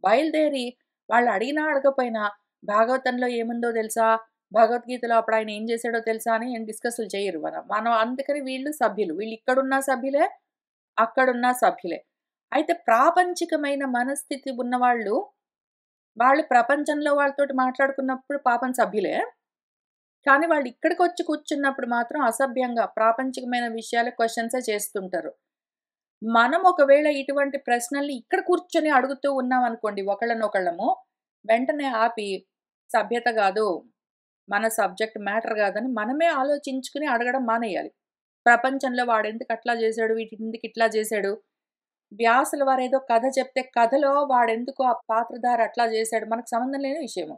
బయలుదేరి వాళ్ళు అడిగినా అడగపోయినా భాగవతంలో ఏముందో తెలుసా? భగవద్గీతలో అప్పుడు ఆయన ఏం చేసాడో తెలుసా? అని ఏం డిస్కస్‌లు చెయ్యరు మనం అందుకని వీళ్ళు సభ్యులు. వీళ్ళు ఇక్కడున్నా సభ్యులే, అక్కడున్నా సభ్యులే. అయితే ప్రాపంచికమైన మనస్థితి ఉన్నవాళ్ళు, వాళ్ళు ప్రపంచంలో వాళ్ళతోటి మాట్లాడుకున్నప్పుడు పాపం సభ్యులే. కానీ వాళ్ళు ఇక్కడికొచ్చి కూర్చున్నప్పుడు మాత్రం అసభ్యంగా ప్రాపంచికమైన విషయాలు క్వెషన్సే చేస్తుంటారు. మనం ఒకవేళ ఇటువంటి ప్రశ్నల్ని ఇక్కడ కూర్చొని అడుగుతూ ఉన్నామనుకోండి ఒకళ్ళనొకళ్ళము, వెంటనే ఆపి సభ్యత గాదు, మన సబ్జెక్ట్ మ్యాటర్ గాదని మనమే ఆలోచించుకొని అడగడం మానేయాలి. ప్రపంచంలో వాడెందుకు అట్లా చేశాడు? వీడెందుకు ఇట్లా చేశాడు? వ్యాసుల వారేదో కథ చెప్తే కథలో వాడెందుకు ఆ పాత్రధారి అట్లా చేశాడు? మనకు సంబంధం లేని విషయము.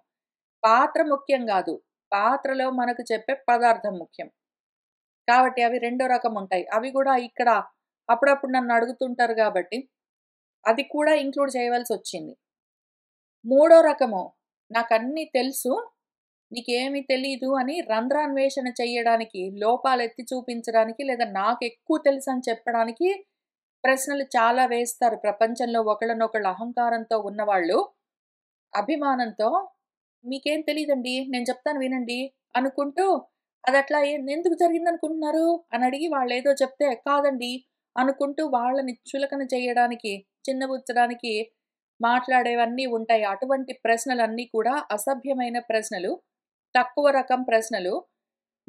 పాత్ర ముఖ్యం గాదు. పాత్రలో మనకు చెప్పే పదార్థం ముఖ్యం. కాబట్టి అవి రెండో రకం ఉంటాయి. అవి గూడా ఇక్కడ అప్పుడప్పుడు నన్ను అడుగుతుంటారు గాబట్టి, అది కూడా ఇంక్లూడ్ చేయవలసొచ్చింది. మూడో రకము, నాకన్నీ తెలుసు, నీకేమి తెలీదు అని రంధ్రాన్వేషణ చెయ్యడానికి, లోపాలెత్తి చూపించడానికి, లేదా నాకెక్కువ తెలుసని చెప్పడానికి ప్రశ్నలు చాలా వేస్తారు. ప్రపంచంలో ఒకళ్ళనొకళ్ళు అహంకారంతో ఉన్నవాళ్ళు, అభిమానంతో "మీకేం తెలీదండి, నేను చెప్తాను వినండి" అనుకుంటూ, "అదట్లా ఎందుకు జరిగిందనుకుంటున్నారు?" అని అడిగి వాళ్ళేదో చెప్తే, "కాదండి" అనుకుంటూ వాళ్ళని చులకన చేయడానికి, చిన్నబుచ్చడానికి మాట్లాడేవన్నీ ఉంటాయి. అటువంటి ప్రశ్నలన్నీ కూడా అసభ్యమైన ప్రశ్నలు, తక్కువ రకం ప్రశ్నలు,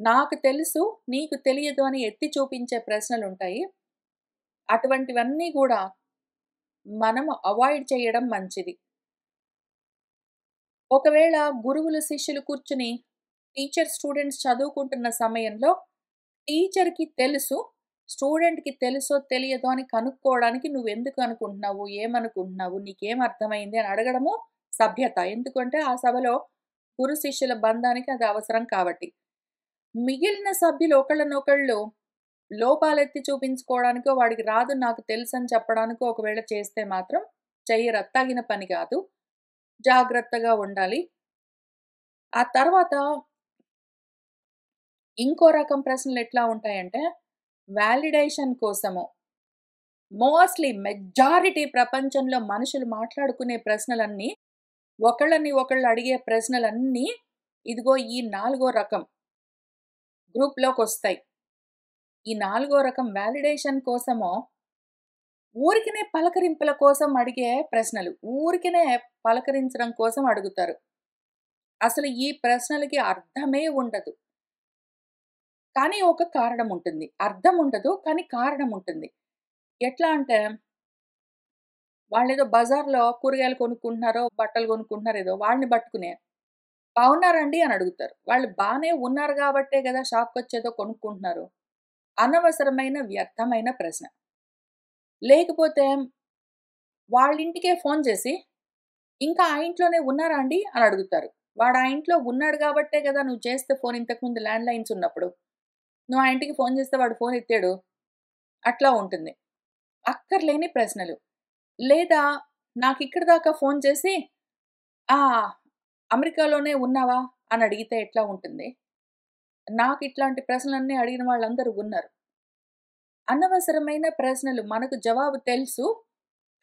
నాకు తెలుసు, నీకు తెలియదు అని ఎత్తి చూపించే ప్రశ్నలుంటాయి. అటువంటివన్నీ గూడా మనం అవాయిడ్ చేయడం మంచిది. ఒకవేళ గురువులు, శిష్యులు కూర్చుని టీచర్, స్టూడెంట్స్ చదువుకుంటున్న సమయంలో టీచర్‌కి తెలుసు, స్టూడెంట్‌కి తెలుసో తెలియదో అని కనుక్కోవడానికి నువ్వెందుకు అనుకుంటున్నావు? ఏమనుకుంటున్నావు? నీకేం అర్థమైంది? అని అడగడము సభ్యత. ఎందుకంటే ఆ సభలో గురు శిష్యుల బంధానికి అది అవసరం కాబట్టి. మిగిలిన సభ్యులు ఒకళ్ళనొకళ్ళు లోపాలెత్తి చూపించుకోవడానికో, వాడికి రాదు నాకు తెలుసని చెప్పడానికో ఒకవేళ చేస్తే మాత్రం చెయ్యరు. అది తగిన పని కాదు. జాగ్రత్తగా ఉండాలి. ఆ తర్వాత ఇంకో రకం ప్రశ్నలెట్లా ఉంటాయంటే, వాలిడేషన్ కోసము మోస్ట్‌లీ మెజారిటీ ప్రపంచంలో మనుషులు మాట్లాడుకునే ప్రశ్నలన్నీ, ఒకళ్ళని ఒకళ్ళు అడిగే ప్రశ్నలన్నీ ఇదిగో ఈ నాలుగో రకం గ్రూప్‌లోకొస్తాయి. ఈ నాలుగో రకం వాలిడేషన్ కోసమో, ఊరికనే పలకరింపుల కోసం అడిగే ప్రశ్నలు. ఊరికనే పలకరించడం కోసం అడుగుతారు. అసలు ఈ ప్రశ్నలకి అర్థమే ఉండదు. కానీ ఒక కారణం ఉంటుంది. అర్థం ఉండదు. కానీ కారణం ఉంటుంది. ఎట్లా అంటే, వాళ్ళేదో బజార్‌లో కూరగాయలు కొనుక్కుంటున్నారో, బట్టలు కొనుక్కుంటున్నారో ఏదో వాళ్ళని పట్టుకునే, "బాగున్నారండి?" అని అడుగుతారు. వాళ్ళు బానే ఉన్నారు గాబట్టే గదా షాప్‌కొచ్చేదో కొనుక్కుంటున్నారు. అనవసరమైన, వ్యర్థమైన ప్రశ్న. లేకపోతే వాళ్ళింటికే ఫోను చేసి, "ఇంకా ఆ ఇంట్లోనే ఉన్నారా అండి?" అని అడుగుతారు. వాడు ఆ ఇంట్లో ఉన్నాడు గాబట్టే గదా నువ్వు చేస్తే ఫోను ఇంతకుముందు ల్యాండ్‌లైన్స్ ఉన్నప్పుడు. నువ్వు ఆ ఇంటికి ఫోను చేస్తే వాడు ఫోను ఎత్తాడు. అట్లా ఉంటుంది. అక్కర్లేని ప్రశ్నలు. లేదా నాకిక్కడి దాకా ఫోను చేసి, "ఆ! అమెరికాలోనే ఉన్నావా?" అని అడిగితే ఎట్లా ఉంటుంది? నాకిట్లాంటి ప్రశ్నలన్నీ అడిగిన వాళ్ళందరూ ఉన్నారు. అనవసరమైన ప్రశ్నలు. మనకు జవాబు తెలుసు.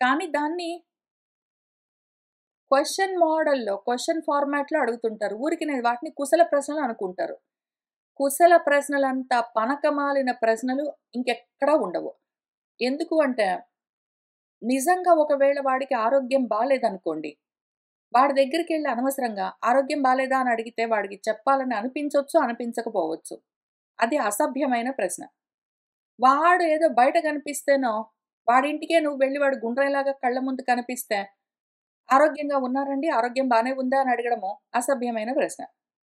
కానీ దాన్ని క్వెషన్ మోడల్‌లో, క్వెషన్ ఫార్మాట్‌లో అడుగుతుంటారు. ఊరికినే వాటిని కుశల ప్రశ్నలు అనుకుంటారు. కుశల ప్రశ్నలంత పనకమాలిన ప్రశ్నలు ఇంకెక్కడా ఉండవు. ఎందుకు అంటే, నిజంగా ఒకవేళ వాడికి ఆరోగ్యం బాలేదనుకోండి, వాడి దగ్గరికెళ్లి అనవసరంగా "ఆరోగ్యం బాలేదా?" అని అడిగితే వాడికి చెప్పాలని అనిపించొచ్చు, అనిపించకపోవచ్చు. అది అసభ్యమైన ప్రశ్న. వాడు ఏదో బయట కనిపిస్తేనో, వాడింటికే నువ్వు వెళ్లి వాడు గుండ్రాయిలాగా కళ్ళ ముందు కనిపిస్తే, "ఆరోగ్యంగా ఉన్నారండి? ఆరోగ్యం బానే ఉందా?" అని అడగడము అసభ్యమైన ప్రశ్న.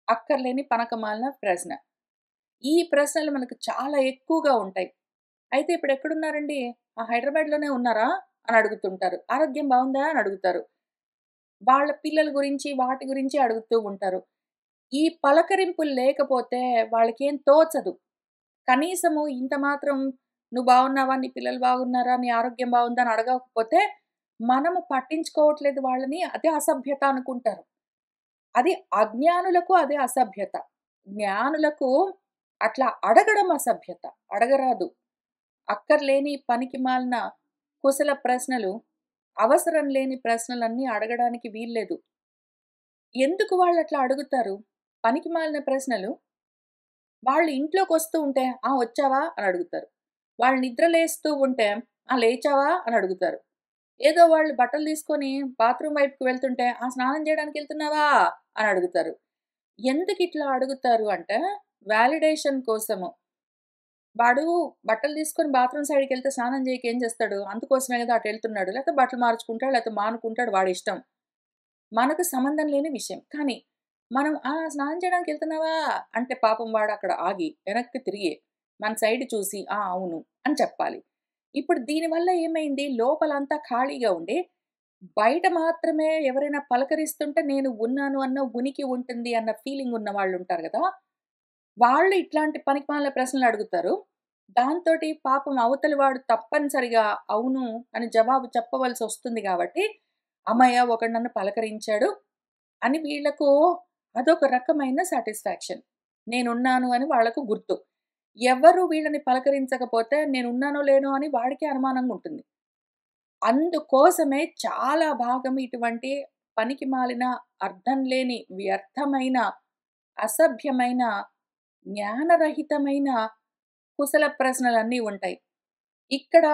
అక్కర్లేని పనకమాలిన ప్రశ్న. ఈ ప్రశ్నలు మనకు చాలా ఎక్కువగా ఉంటాయి. అయితే ఇప్పుడెక్కడున్నారండి? హైదరాబాద్‌లోనే ఉన్నారా? అని అడుగుతుంటారు. ఆరోగ్యం బావుందా? అని అడుగుతారు. వాళ్ళ పిల్లల గురించి, వాటి గురించి అడుగుతూ ఉంటారు. ఈ పలకరింపులు లేకపోతే వాళ్ళకేం తోచదు. కనీసము ఇంత మాత్రం "నువ్వు బాగున్నావా? నీ పిల్లలు బాగున్నారా? నీ ఆరోగ్యం బాగుందా?" అని అడగకపోతే, మనము పట్టించుకోవట్లేదు వాళ్ళని, అదే అసభ్యత అనుకుంటారు. అది అజ్ఞానులకు అదే అసభ్యత. జ్ఞానులకు అట్లా అడగడం అసభ్యత. అడగరాదు. అక్కర్లేని పనికిమాలిన కుశల ప్రశ్నలు, అవసరం లేని ప్రశ్నలన్నీ అడగడానికి వీల్లేదు. ఎందుకు వాళ్ళట్లా అడుగుతారు? పనికిమాలిన ప్రశ్నలు. వాళ్ళు ఇంట్లోకొస్తూ ఉంటే, "ఆ! వచ్చావా?" అని అడుగుతారు. వాళ్ళు నిద్ర లేస్తూ ఉంటే, "ఆ! లేచావా?" అని అడుగుతారు. ఏదో వాళ్ళు బట్టలు తీసుకొని బాత్రూమ్ వైపుకి వెళ్తుంటే, "ఆ! స్నానం చేయడానికెళ్తున్నావా?" అని అడుగుతారు. ఎందుకిట్లా అడుగుతారు అంటే, వాలిడేషన్ కోసము. వాడు బట్టలు తీసుకొని బాత్రూమ్ సైడ్‌కెళ్తే స్నానం చేయక ఏం చేస్తాడు? అందుకోసమే కదా అటెళ్తున్నాడు. లేకపోతే బట్టలు మార్చుకుంటాడు, లేకపోతే మానుకుంటాడు వాడిష్టం. మనకు సంబంధం లేని విషయం. కానీ మనం "ఆ! స్నానం చేయడానికెళ్తున్నావా?" అంటే పాపం వాడక్కడ ఆగి, వెనక్కి తిరిగి, మన సైడ్ చూసి ఆ! అవును అని చెప్పాలి. ఇప్పుడు దీనివల్ల ఏమైంది లోపలంతా ఖాళీగా ఉండి, బయట మాత్రమే ఎవరైనా పలకరిస్తుంటే నేను ఉన్నాను అన్న ఉనికి ఉంటుంది అన్న ఫీలింగ్ ఉన్న వాళ్ళుంటారు గదా! వాళ్ళు ఇట్లాంటి పనికిమాలిన ప్రశ్నలడుగుతారు. దాంతోటి పాపం అవతలి వాడు తప్పనిసరిగా అవును అని జవాబు చెప్పవలసొస్తుంది గాబట్టి, హమ్మయ్య! ఒకడు నన్ను పలకరించాడు అని వీళ్ళకు అదొక రకమైన సాటిస్ఫాక్షన్. నేనున్నాను అని వాళ్ళకు గుర్తు. ఎవరు వీళ్ళని పలకరించకపోతే నేనున్నానో లేనో అని వాడికే అనుమానంగుంటుంది. అందుకోసమే చాలా భాగం ఇటువంటి పనికిమాలిన, అర్థం లేని, వ్యర్థమైన, అసభ్యమైన, జ్ఞానరహితమైన కుశల ప్రశ్నలన్నీ ఉంటాయి. ఇక్కడ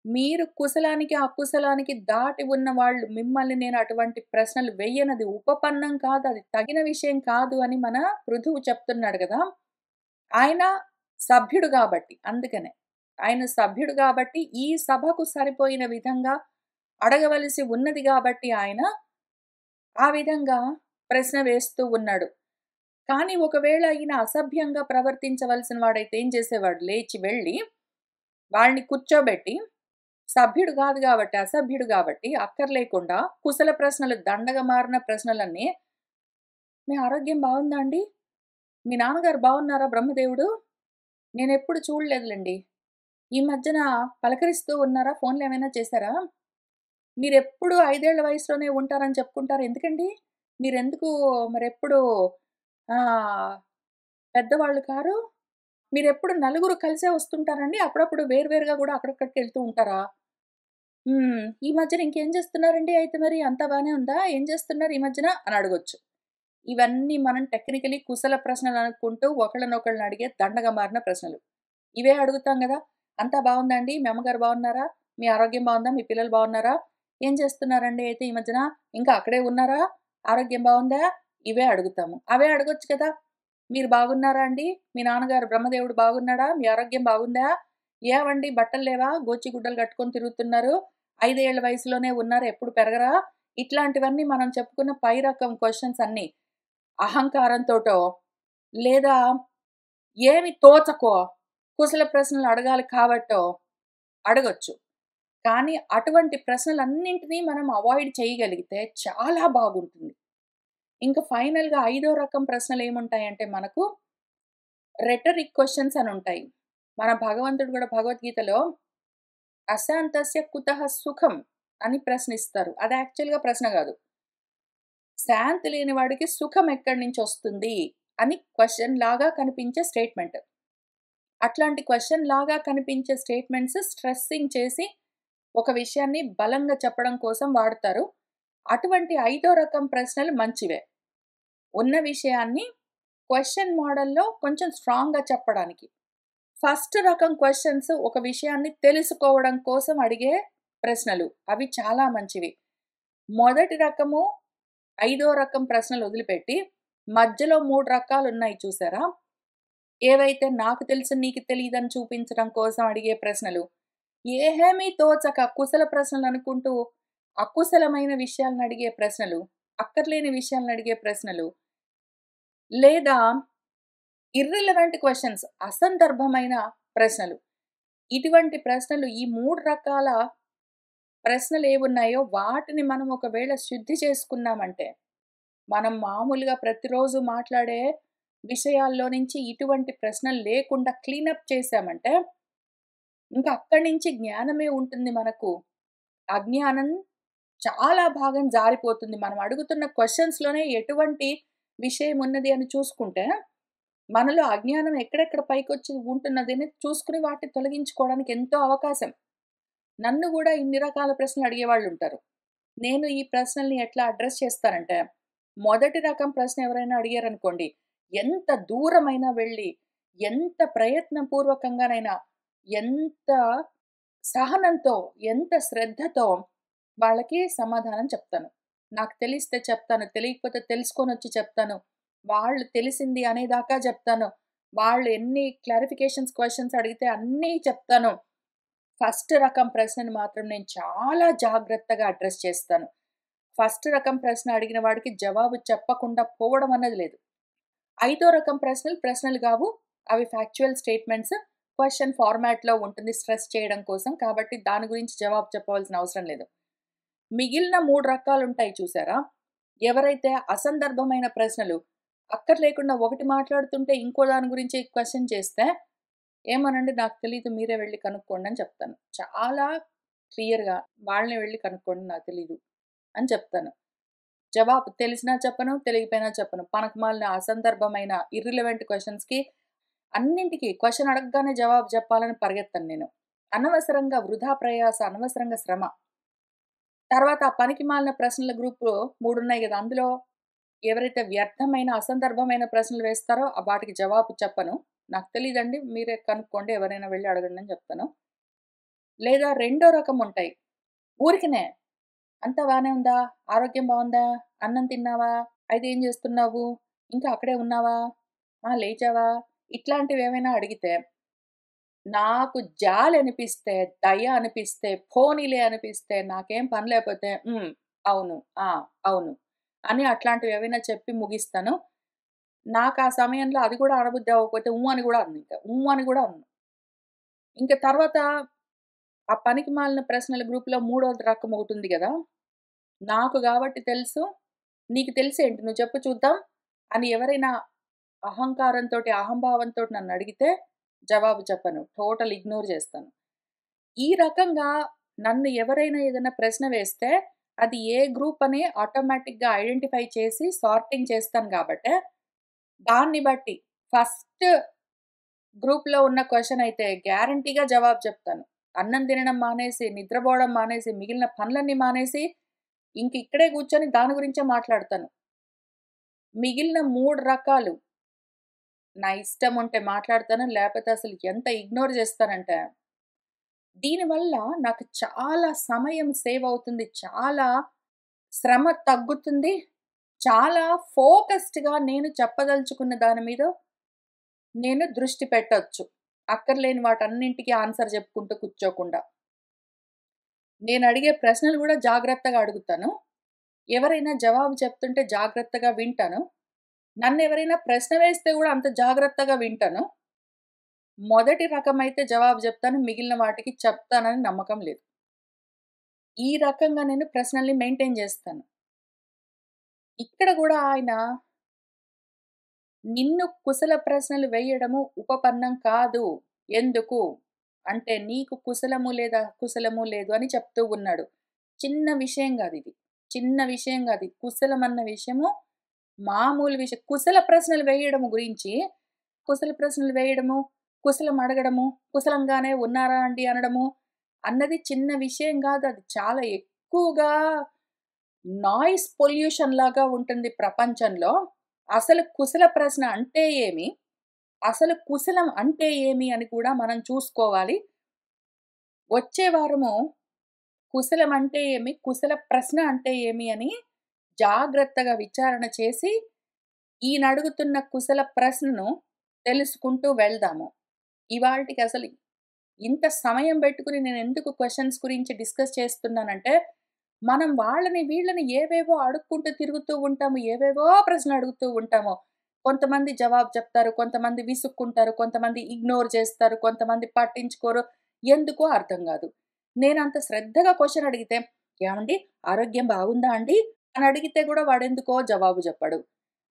మీరు కుశలానికి, అకుశలానికి దాటి ఉన్న వాళ్ళు మిమ్మల్ని నేను అటువంటి ప్రశ్నలు వెయ్యనది ఉపపన్నం కాదు. అది తగిన విషయం కాదు అని మన పృథువు చెప్తున్నాడు గదా! ఆయన సభ్యుడు గాబట్టి అందుకనే. ఆయన సభ్యుడు గాబట్టి ఈ సభకు సరిపోయిన విధంగా అడగవలసి ఉన్నది గాబట్టి ఆయన ఆ విధంగా ప్రశ్న వేస్తూ ఉన్నాడు. కానీ ఒకవేళ ఈయన అసభ్యంగా ప్రవర్తించవలసిన వాడైతే ఏం చేసేవాడు? లేచి వెళ్ళి వాళ్ళని కూర్చోబెట్టి సభ్యుడు గాదు గాబట్టి, అసభ్యుడు గాబట్టి అక్కర్లేకుండా కుశల ప్రశ్నలు దండగ మారిన ప్రశ్నలన్నీ "మీ ఆరోగ్యం బావుందా అండి? మీ నాన్నగారు బావున్నారా బ్రహ్మదేవుడు? నేనెప్పుడు చూడలేదులెండి. ఈ మధ్యన పలకరిస్తూ ఉన్నారా? ఫోన్‌లు ఏమైనా చేశారా? మీరెప్పుడు 5 ఏళ్ల వయసులోనే ఉంటారని చెప్పుకుంటారు ఎందుకండి? మీరెందుకు మరెప్పుడు ఆహ్, పెద్దవాళ్ళు కారు? మీరెప్పుడు నలుగురు కలిసే వస్తుంటారండి? అప్పుడప్పుడు వేరు వేరుగా గూడా అక్కడక్కడికి ఎళ్తూ ఉంటారా? ఈ మధ్యన ఇంకేం చేస్తున్నారండి అయితే మరి? అంతా బానే ఉందా? ఏం చేస్తున్నారు ఈ మధ్యన? అని అడగొచ్చు. ఇవన్నీ మనం టెక్నికల్లీ కుశల ప్రశ్నలనుకుంటూ ఒకళ్ళనొకళ్ళని అడిగే దండగ మారిన ప్రశ్నలు. ఇవే అడుగుతాం గదా! "అంతా బావుందా అండి? మీ అమ్మగారు బావున్నారా? మీ ఆరోగ్యం బావుందా? మీ పిల్లలు బావున్నారా? ఏం చేస్తున్నారండి అయితే ఈ మధ్యన? ఇంకా అక్కడే ఉన్నారా? ఆరోగ్యం బావుందా?" ఇవే అడుగుతాము. అవే అడగొచ్చు కదా! "మీరు బాగున్నారా అండి? మీ నాన్నగారు బ్రహ్మదేవుడు బాగున్నాడా? మీ ఆరోగ్యం బాగుందా? ఏవండీ బట్టలు లేవా? గోచి గుడ్డలు కట్టుకొని తిరుగుతున్నారు. 5 ఏళ్ల వయసులోనే ఉన్నారు. ఎప్పుడు పెరగరా?" ఇట్లాంటివన్నీ మనం చెప్పుకున్న పై రకం క్వెషన్స్ అన్నీ. అహంకారంతోటో, లేదా ఏమి తోచకో కుశల ప్రశ్నలు అడగాలి కాబట్టో అడగొచ్చు. కానీ అటువంటి ప్రశ్నలన్నింటినీ మనం అవాయిడ్ చేయగలిగితే చాలా బాగుంటుంది. ఇంక ఫైనల్‌గా ఐదో రకం ప్రశ్నలేముంటాయంటే మనకు రెటరిక్ క్వెషన్స్ అనుంటాయి. మన భగవంతుడు గూడా భగవద్గీతలో అశాంతస్య కుతః సుఖం అని ప్రశ్నిస్తారు. అది యాక్చువల్‌గా ప్రశ్న గాదు. శాంతి లేని వాడికి సుఖం ఎక్కడి నుంచొస్తుంది అని క్వెషన్ లాగా కనిపించే స్టేట్‌మెంట్. అట్లాంటి క్వెషన్ లాగా కనిపించే స్టేట్‌మెంట్స్ స్ట్రెస్సింగ్ చేసి ఒక విషయాన్ని బలంగా చెప్పడం కోసం వాడతారు. అటువంటి ఐదో రకం ప్రశ్నలు మంచివే. ఉన్న విషయాన్ని క్వెషన్ మోడల్‌లో కొంచెం స్ట్రాంగ్‌గా చెప్పడానికి. ఫస్ట్ రకం క్వెషన్స్ ఒక విషయాన్ని తెలుసుకోవడం కోసం అడిగే ప్రశ్నలు. అవి చాలా మంచివి. మొదటి రకము, ఐదో రకం ప్రశ్నలు వదిలిపెట్టి మధ్యలో 3 రకాలున్నాయి చూసారా? ఏవైతే నాకు తెలుసు నీకు తెలీదని చూపించడం కోసం అడిగే ప్రశ్నలు. ఏమీ తోచక కుశల ప్రశ్నలనుకుంటూ అకుశలమైన విషయాలనడిగే ప్రశ్నలు, అక్కర్లేని విషయాలనడిగే ప్రశ్నలు, లేదా ఇర్రిలవెంట్ క్వెషన్స్ అసందర్భమైన ప్రశ్నలు. ఇటువంటి ప్రశ్నలు ఈ 3 రకాల ప్రశ్నలేవున్నాయో వాటిని మనం ఒకవేళ శుద్ధి చేసుకున్నామంటే, మనం మామూలుగా ప్రతిరోజు మాట్లాడే విషయాల్లో నుంచి ఇటువంటి ప్రశ్నలు లేకుండా క్లీనప్ చేశామంటే, ఇంక అక్కడి నుంచి జ్ఞానమే ఉంటుంది మనకు. అజ్ఞానం చాలా భాగం జారిపోతుంది. మనం అడుగుతున్న క్వెషన్స్‌లోనే ఎటువంటి విషయం ఉన్నది అని చూసుకుంటే, మనలో అజ్ఞానం ఎక్కడెక్కడ పైకొచ్చి ఉంటున్నదని చూసుకొని వాటిని తొలగించుకోవడానికి ఎంతో అవకాశం. నన్ను గూడా ఇన్ని రకాల ప్రశ్నలు అడిగేవాళ్ళుంటారు. నేను ఈ ప్రశ్నల్ని ఎట్లా అడ్రెస్ చేస్తానంటే, మొదటి రకం ప్రశ్న ఎవరైనా అడిగారనుకోండి, ఎంత దూరమైనా వెళ్ళి, ఎంత ప్రయత్నపూర్వకంగానైనా, ఎంత సహనంతో, ఎంత శ్రద్ధతో వాళ్ళకి సమాధానం చెప్తాను. నాకు తెలిస్తే చెప్తాను. తెలియకపోతే తెలుసుకొనొచ్చి చెప్తాను. వాళ్ళు తెలిసింది అనేదాకా చెప్తాను. వాళ్ళు ఎన్ని క్లారిఫికేషన్స్ క్వెషన్స్ అడిగితే అన్నీ చెప్తాను. ఫస్ట్ రకం ప్రశ్నని మాత్రం నేను చాలా జాగ్రత్తగా అడ్రెస్ చేస్తాను. ఫస్ట్ రకం ప్రశ్న అడిగిన వాడికి జవాబు చెప్పకుండా పోవడం అన్నది లేదు. ఐదో రకం ప్రశ్నలు, ప్రశ్నలు గావు. అవి ఫ్యాక్చువల్ స్టేట్మెంట్స్. క్వెషన్ ఫార్మాట్‌లో ఉంటుంది స్ట్రెస్ చేయడం కోసం. కాబట్టి దాని గురించి జవాబు చెప్పవలసిన అవసరం లేదు. మిగిలిన 3 రకాలుంటాయి చూసారా? ఎవరైతే అసందర్భమైన ప్రశ్నలు అక్కర్లేకుండా ఒకటి మాట్లాడుతుంటే ఇంకో దాని గురించి క్వెషన్ చేస్తే, ఏమోనండి నాకు తెలీదు మీరే వెళ్లి కనుక్కోండి అని చెప్తాను. చాలా క్లియర్‌గా వాళ్ళనే వెళ్లి కనుక్కోండి నాకు తెలీదు అని చెప్తాను. జవాబు తెలిసినా చెప్పను, తెలియకపోయినా చెప్పను. పనికిమాలిన అసందర్భమైన ఇర్రిలెవెంట్ క్వెషన్స్‌కి అన్నింటికి క్వెషన్ అడగగానే జవాబు చెప్పాలని పరిగెత్తను నేను. అనవసరంగా వృధా ప్రయాస, అనవసరంగా శ్రమ. తర్వాత ఆ పనికిమాలిన ప్రశ్నల గ్రూపు 3 ఉన్నాయి గదా! అందులో ఎవరైతే వ్యర్థమైన, అసందర్భమైన ప్రశ్నలు వేస్తారో వాటికి జవాబు చెప్పను. నాకు తెలీదండి మీరే కనుక్కోండి ఎవరైనా వెళ్లి అడగండి అని చెప్తాను. లేదా రెండో రకం ఉంటాయి. ఊరికనే అంతా బానే ఉందా? ఆరోగ్యం బావుందా? అన్నం తిన్నావా? అయితే ఏం జేస్తున్నావు? ఇంకా అక్కడే ఉన్నావా? ఆ! లేచావా? ఇట్లాంటివేమైనా అడిగితే, నాకు జాలనిపిస్తే, దయ అనిపిస్తే, పోనీలే అనిపిస్తే, నాకేం పని లేపోతే అవును. ఆ! అవును. అని అట్లాంటివేవైనా చెప్పి ముగిస్తాను. నాకా సమయంలో అది కూడా అనబుద్ధి అవ్వకపోతే అని గూడా అననింక. అని గూడా అనను. ఇంక తర్వాత ఆ పనికిమాలిన ప్రశ్నల గ్రూప్‌లో మూడోది రకం ఒకటుంది గదా! నాకు గాబట్టి తెలుసు. నీకు తెలిసేంటి నువ్వు చెప్పు చూద్దాం అని ఎవరైనా అహంకారంతోటి, అహంభావంతోటి నన్నడిగితే జవాబు చెప్పను. టోటల్ ఇగ్నోర్ జేస్తాను. ఈ రకంగా నన్ను ఎవరైనా ఏదైనా ప్రశ్న వేస్తే అది ఏ గ్రూప్ అని ఆటోమేటిక్‌గా ఐడెంటిఫై చేసి సార్టింగ్ చేస్తాను గాబట్టే, దాన్ని బట్టి ఫస్ట్ గ్రూప్‌లో ఉన్న క్వెషన్ అయితే గ్యారంటీగా జవాబు చెప్తాను. అన్నం తినడం మానేసి, నిద్రపోవడం మానేసి, మిగిలిన పనులన్నీ మానేసి ఇక్కడే కూర్చొని దాని గురించే మాట్లాడతాను. మిగిలిన 3 రకాలు నా ఇష్టం ఉంటే మాట్లాడతాను. లేపోతే అసలు ఎంత ఇగ్నోర్ చేస్తానంటే, దీనివల్ల నాకు చాలా సమయం సేవ్ అవుతుంది. చాలా శ్రమ తగ్గుతుంది. చాలా ఫోకస్డ్‌గా నేను చెప్పదలుచుకున్న దాని మీద నేను దృష్టి పెట్టొచ్చు. అక్కర్లేని వాటన్నింటికి ఆన్సర్ చెప్పుకుంటూ కూర్చోకుండా. నేనడిగే ప్రశ్నలు గూడా జాగ్రత్తగా అడుగుతాను. ఎవరైనా జవాబు చెప్తుంటే జాగ్రత్తగా వింటాను. నన్నెవరైనా ప్రశ్న వేస్తే గూడా అంత జాగ్రత్తగా వింటాను. మొదటి రకమైతే జవాబు జెప్తాను. మిగిలిన వాటికి చెప్తానని నమ్మకం లేదు. ఈ రకంగా నేను ప్రశ్నల్ని మెయింటైన్ జేస్తాను. ఇక్కడ గూడా ఆయన నిన్ను కుశల ప్రశ్నలు వేయడము ఉపపన్నం కాదు. ఎందుకు? అంటే నీకు కుశలము లేదా కుశలము లేదు అని చెప్తూ ఉన్నాడు. చిన్న విషయం గాదిది. చిన్న విషయం గాదు. కుశలమన్న విషయము మామూలు విషయం. కుశల ప్రశ్నలు వేయడము గురించి, కుశల ప్రశ్నలు వేయడము, కుశలం అడగడము, కుశలంగానే ఉన్నారా అండి అనడము అన్నది చిన్న విషయం గాదు. అది చాలా ఎక్కువగా నాయిస్ పొల్యూషన్ లాగా ఉంటుంది ప్రపంచంలో. అసలు కుశల ప్రశ్న అంటే ఏమి? అసలు కుశలం అంటే ఏమి అని కూడా మనం చూసుకోవాలి. వచ్చే వారము కుశలం అంటే ఏమి? కుశల ప్రశ్న అంటే ఏమి? అని జాగ్రత్తగా విచారణ చేసి, ఈయనడుగుతున్న కుశల ప్రశ్నను తెలుసుకుంటూ వెళ్దాము. ఇవాల్టికి అసలు ఇంత సమయం బెట్టుకొని నేనెందుకు క్వెషన్స్ గురించి డిస్కస్ చేస్తున్నానంటే, మనం వాళ్ళని వీళ్ళని ఏవేవో అడుక్కుంటూ తిరుగుతూ ఉంటాము. ఏవేవో ప్రశ్నలు అడుగుతూ ఉంటాము. కొంతమంది జవాబు చెప్తారు. కొంతమంది విసుక్కుంటారు. కొంతమంది ఇగ్నోర్ చేస్తారు. కొంతమంది పట్టించుకోరు. ఎందుకో అర్థం గాదు. నేనంత శ్రద్ధగా క్వెషన్ అడిగితే, "ఏవండీ ఆరోగ్యం బాగుందా అండి?" అని అడిగితే గూడా వాడెందుకో జవాబు జెప్పడు.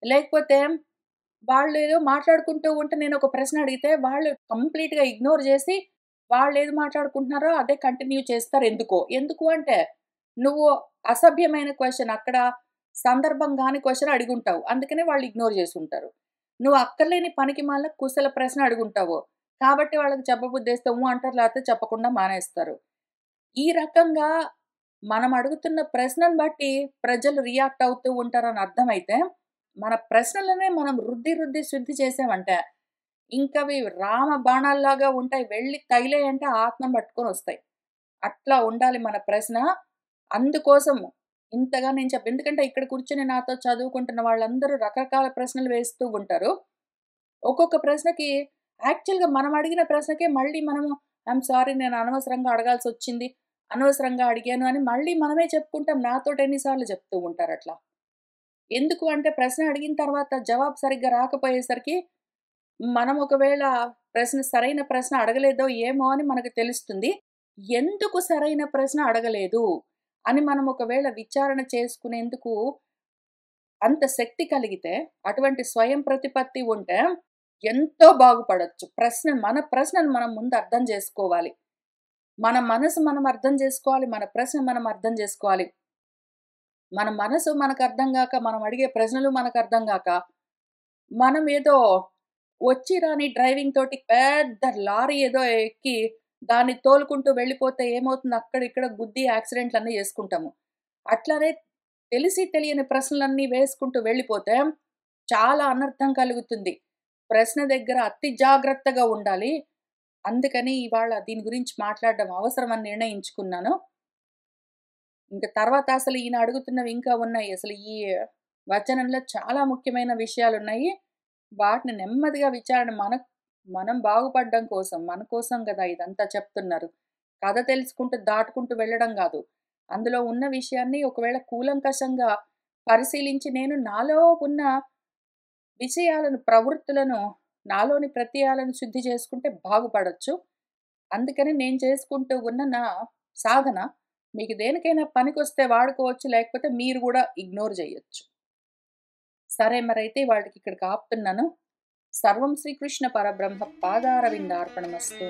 లేకపోతే వాళ్ళేదో మాట్లాడుకుంటూ ఉంటే నేనొక ప్రశ్న అడిగితే, వాళ్ళు కంప్లీట్‌గా ఇగ్నోర్ జేసి, వాళ్ళేది మాట్లాడుకుంటున్నారో అదే కంటిన్యూ చేస్తారు ఎందుకో. ఎందుకు అంటే, నువ్వు అసభ్యమైన క్వెషన్ అక్కడ సందర్భం గాని క్వెషన్ అడిగుంటావు. అందుకనే వాళ్ళు ఇగ్నోర్ చేసుంటారు. నువ్వు అక్కర్లేని పనికిమాలిన కుశల ప్రశ్న అడుగుంటావు. కాబట్టి వాళ్ళకి చెప్పబుద్ధేస్తే అంటారు. లేకపోతే చెప్పకుండా మానేస్తారు. ఈ రకంగా మనం అడుగుతున్న ప్రశ్నను బట్టి ప్రజలు రియాక్ట్ అవుతూ ఉంటారని అర్థమైతే, మన ప్రశ్నలనే మనం రుద్ది, రుద్ది శుద్ధి చేసామంటే, ఇంకవి రామ బాణాల్లాగా ఉంటాయి. వెళ్లి తగిలాయంటే ఆత్మను పట్టుకొనొస్తాయి. అట్లా ఉండాలి మన ప్రశ్న. అందుకోసము ఇంతగా నేను ఎందుకంటే ఇక్కడ కూర్చొని నాతో చదువుకుంటున్న వాళ్ళందరూ రకరకాల ప్రశ్నలు వేస్తూ ఉంటారు. ఒక్కొక్క ప్రశ్నకి యాక్చువల్‌గా మనం అడిగిన ప్రశ్నకే మళ్ళీ మనము సారీ నేను అనవసరంగా అడగాల్సొచ్చింది. అనవసరంగా అడిగాను అని మళ్ళీ మనమే చెప్పుకుంటాం. నాతోటి ఎన్ని సార్లు చెప్తూ ఉంటారట్లా. ఎందుకు అంటే ప్రశ్న అడిగిన తర్వాత జవాబు సరిగ్గా రాకపోయేసరికి మనం ఒకవేళ సరైన ప్రశ్న అడగలేదో ఏమో అని మనకు తెలుస్తుంది. ఎందుకు సరైన ప్రశ్న అడగలేదు అని మనం ఒకవేళ విచారణ చేసుకునేందుకు అంత శక్తి కలిగితే, అటువంటి స్వయం ప్రతిపత్తి ఉంటే ఎంతో బాగుపడొచ్చు. మన ప్రశ్నను మనం ముందు అర్థం జేసుకోవాలి. మన మనసు మనం అర్థం జేసుకోవాలి. మన ప్రశ్న మనం అర్థం జేసుకోవాలి. మన మనసు మనకర్థం గాక, మనం అడిగే ప్రశ్నలు మనకర్థం గాక, మనం ఏదో వచ్చి రాని డ్రైవింగ్ తోటి పెద్ద లారీ ఏదో ఎక్కి, దాన్ని తోలుకుంటూ వెళ్ళిపోతే ఏమవుతుంది అక్కడిక్కడ గుద్ది యాక్సిడెంట్‌లన్నీ జేసుకుంటాము. అట్లనే తెలిసి తెలియని ప్రశ్నలన్నీ వేసుకుంటూ వెళ్ళిపోతే చాలా అనర్థం కలుగుతుంది. ప్రశ్న దగ్గర అతి జాగ్రత్తగా ఉండాలి. అందుకని ఇవాళ దీని గురించి మాట్లాడడం అవసరమని నిర్ణయించుకున్నాను. ఇంక తర్వాత అసలు ఈయన అడుగుతున్నవి ఇంకా ఉన్నాయి. అసలు ఈ వచనంలో చాలా ముఖ్యమైన విషయాలున్నాయి. వాటిని నెమ్మదిగా మనం బాగుపడడం కోసం, మన కోసం గదా ఇదంతా చెప్తున్నారు. కథ తెలుసుకుంటూ దాటుకుంటూ వెళ్ళడం గాదు. అందులో ఉన్న విషయాన్ని ఒకవేళ కూలంకషంగా పరిశీలించి నేను నాలో ఉన్న విషయాలను, ప్రవృత్తులను, నాలోని ప్రత్యయాలను శుద్ధి చేసుకుంటే బాగుపడొచ్చు. అందుకని నేను చేసుకుంటూ ఉన్న నా సాధన మీకు దేనికైనా పనికొస్తే వాడుకోవచ్చు. లేకపోతే మీరు గూడా ఇగ్నోర్ జేయొచ్చు. సరే మరైతే ఇవాల్టికి ఇక్కడికి ఆపుతున్నాను. సర్వం శ్రీకృష్ణ పరబ్రహ్మ పాదారవిందార్పణమస్తు.